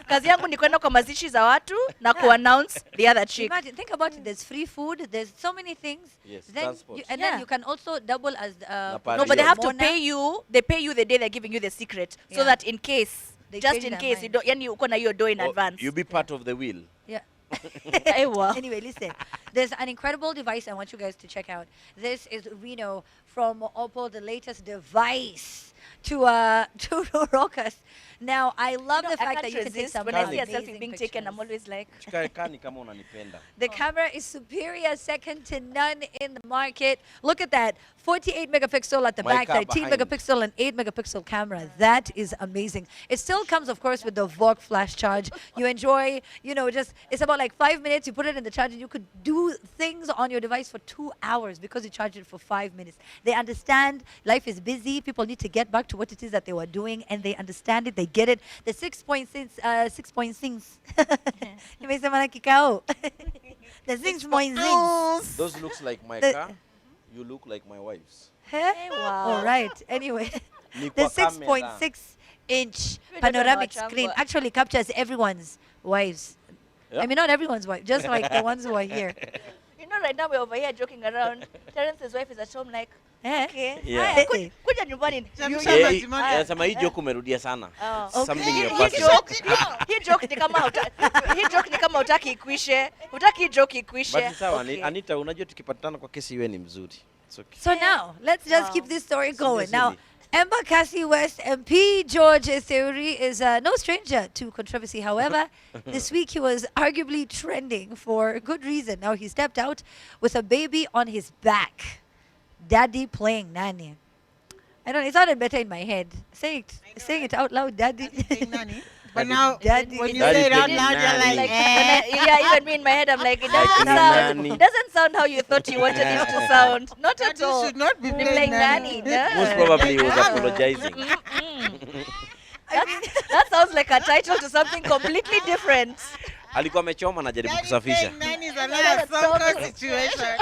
Kazi yangu ni kwenda kwa mazishi za watu na ku-announce the other chick. Imagine, think about it. There's free food. There's so many things. Yes, then transport. then you can also double as No, but they have to pay you. They pay you the day they're giving you the secret, so that in case, just in case, you don't, yani uko na hiyo dough in advance. You be part of the will. Yeah. Wow. Anyway, listen. There's an incredible device I want you guys to check out. This is Reno from Oppo, the latest device to rock us. Now, I love the fact that you can take some when I see a selfie amazing being pictures. taken, I'm always like, The camera is superior, second to none in the market. Look at that. 48 megapixel at the back, 13 megapixel and 8 megapixel camera. That is amazing. It still comes, of course, with the VOOC flash charge. You enjoy, it's about like 5 minutes. You put it in the charge and you could do things on your device for 2 hours because you charge it for 5 minutes. They understand life is busy. People need to get back to what it is that they were doing, and they understand it. They get it. The 6.6. Nimesema na kikao. The 6.6. Those looks like my car. You look like my wife's. Hey, wow. All right. Anyway, Ni the kwa kamera. 6.6-inch panoramic screen actually captures everyone's wives. Yeah. I mean, not everyone's wife, just like the ones who are here. right now we're over here joking around. Terence's wife is at home like, okay. Yeah. Haya, kuja nyumbani. Anasema hii joke umerudia sana. Something you're Hii joke ni kama hutaki ikwishe. Hutaki hii joke ikwishe. But sawa, Anita, unajua tukipatana kwa kesi iwe ni mzuri. It's okay. So now, let's just keep this story going. Now, Embakasi West MP George Theory is no stranger to controversy. However, this week he was arguably trending for good reason. Now he stepped out with a baby on his back. Daddy playing nanny. I don't know, it sounded better in my head. Saying it out loud, daddy. Nanny. But now, daddy, when you say it out loud, you're like, yeah, even me in my head, I'm like, it doesn't sound how you thought you wanted it to sound. Not at all. should not be playing nanny. Most probably he was apologizing. That sounds like a title to something completely different. Alikuwa amechoma na jaribu kusafisha. Nanny is another song situation.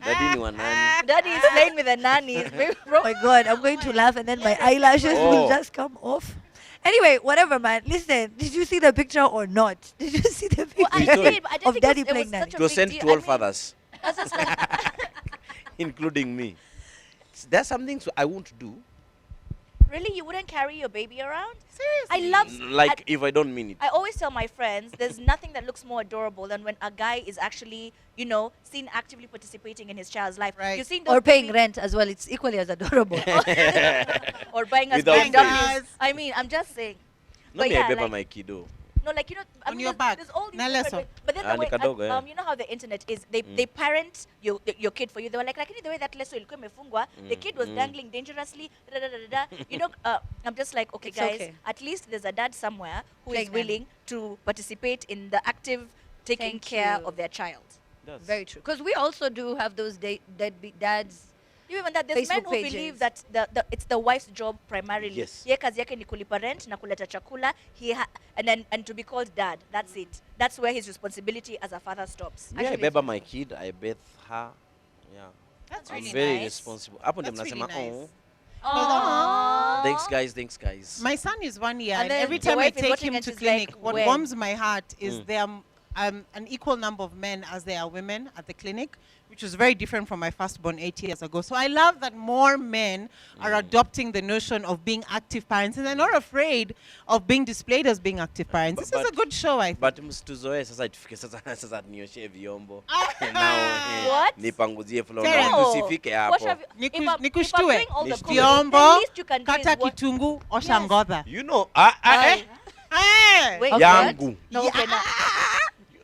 Daddy ni wa nani? Daddy is playing with a nanny. Oh my God, I'm going to laugh and then my eyelashes will just come off. Anyway, whatever, man. Listen, did you see the picture or not? Did you see the picture of Daddy playing nanny? It was sent to all fathers, including me. There's something I won't do. Really? You wouldn't carry your baby around? Seriously? I love... Like, if I don't mean it. I always tell my friends, there's nothing that looks more adorable than when a guy is actually, seen actively participating in his child's life. Right. You've seen those Or paying rent as well. It's equally as adorable. or buying us Without BMWs. I mean, I'm just saying. No, But me, yeah, I beba like- my kiddo. No, like, I On mean, your there's, back. there's all these Na different leso. ways. But then Ah, the way, nikadogo, yeah. you know how the internet is, they parent your kid for you. They were like the way that leso ilikuwa imefungwa, the kid was dangling dangerously, I'm just like, okay, It's guys, okay. at least there's a dad somewhere who is Playing willing to participate in the active taking Thank care you. of their child. Very true. Because we also do have those deadbeat dads. Even that there's men Facebook who pages. believe that it's the wife's job primarily. Yes. Ye kazi yake ni kulipa rent na kuleta chakula, and to be called dad. That's it. That's where his responsibility as a father stops. Me, I beba my kid, I bathe her. Yeah. That's I'm really very nice. responsible. Hapo ndio That's mnasema, really nice. Aww. Thanks guys. My son is 1 year, And and then every your time I wife is take watching him and to she's clinic, like, what when? warms my heart is there are an equal number of men as there are women at the clinic, which was very different from my firstborn 8 years ago. So I love that more men are adopting the notion of being active parents, and they're not afraid of being displayed as being active parents. This is a good show, I think. But msituzoe sasa tufike sasa nioshe vyombo. What? Nipanguzie floor. Terence. No, tusifike hapo. Nikushtue the vyombo, least you can do kata is what- kitungu, osha ngodha. You know, Wait, yangu. No, okay, na.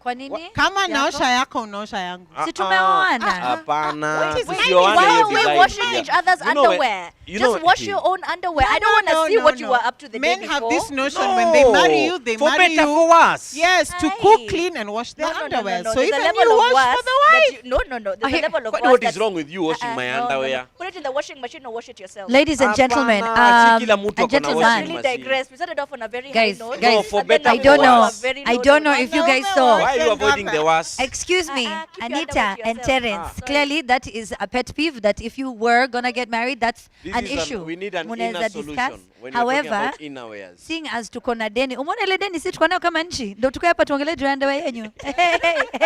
Kwa nini? Kama Yako? naosha yako, unaosha yangu. Si tumeoana. Hapana. Wait, Sisi oane why hiyo are we design washing pia. each other's You know, underwear? you Just know, wash your own underwear. I don't want to see what you were up to the Men day have before. this notion when they marry you, they for marry better, you. for worse. Yes, to cook, clean, and wash their underwear. So There's a even level you of wash worse for the that wife. you- No. There's a level of What worse is that- wrong with you washing my underwear? Put it in the washing machine or wash it yourself. Ladies and gentlemen, Hapana, si kila mtu and ako na gentlemen, washing Really machine. digress. We started off on a very Guys, high note. guys, for and then better, I now don't we're know. on a very I low don't know note. if you guys saw. Why are you avoiding the worst? Excuse me, keep your Anita underwear to and yourself. Terence. Sorry. Clearly, that is a pet peeve that if you were gonna get married, that's This an is issue. we need an Munaweza inner discuss. solution when you're talking However, about innerwears. seeing as tuko na deni, umeona ile deni si tuko nayo kama nchi, ndio tuko hapa tuongelee juu ya underwear yenyu.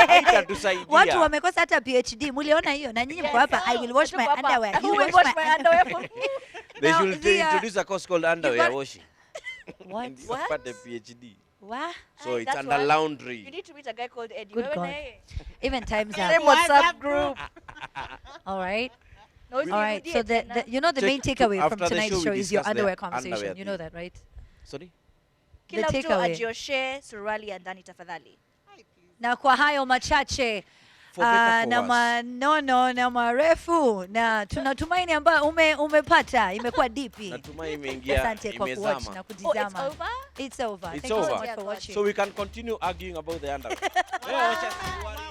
Haitatusaidia. Watu wamekosa hata PhD, muliona hiyo, na nyinyi mko hapa. I will wash my underwear. Who You will wash my underwear for me? They Now, should the, introduce a course called underwear washing. What? And you put a PhD. What? So it's That's under what- laundry. You need to meet a guy called Eddie. Good Wewe God. na yeye. Even times Same up. WhatsApp group. All right. No, All right. So the you know the main Check takeaway after from the tonight's show, show we is your discuss the underwear conversation. underwear You know thing. that, right? Sorry? Kila The mtu takeaway. ajioshe suruali ya ndani tafadhali. Na kwa hayo machache For better, for na worse. manono na marefu na tunatumaini ambayo umepata imekuwa deep. Natumai imeingia, Asante kwa kuwatch imezama. na Oh, it's kutizama. over? It's over. It's Thank you so over. much for watching. So we can continue arguing about the underwear. Yeah, wacha suruali.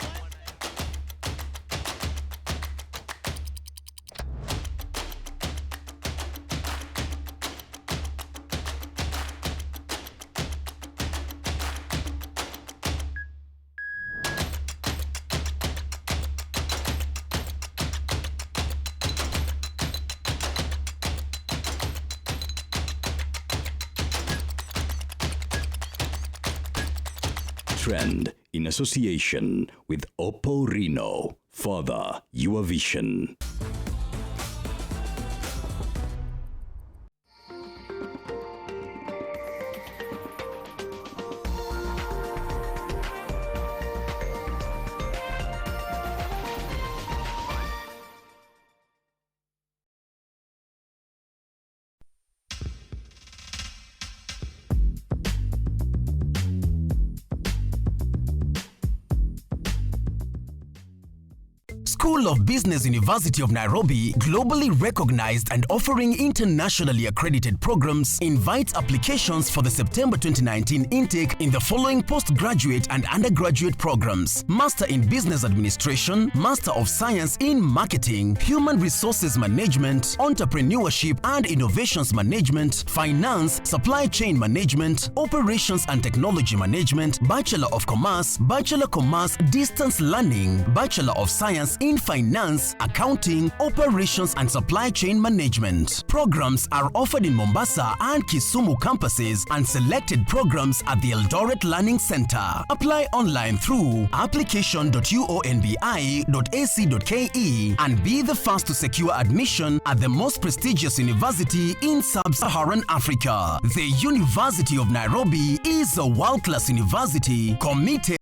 Trend in association with Oppo Reno. Further your vision. School of Business, University of Nairobi, globally recognized and offering internationally accredited programs, invites applications for the September 2019 intake in the following postgraduate and undergraduate programs: Master in Business Administration, Master of Science in Marketing, Human Resources Management, Entrepreneurship and Innovations Management, Finance, Supply Chain Management, Operations and Technology Management, Bachelor of Commerce, Bachelor Commerce Distance Learning, Bachelor of Science in in finance, accounting, operations and supply chain management. Programs are offered in Mombasa and Kisumu campuses and selected programs at the Eldoret Learning Center. Apply online through application.uonbi.ac.ke and be the first to secure admission at the most prestigious university in sub-Saharan Africa. The University of Nairobi is a world-class university committed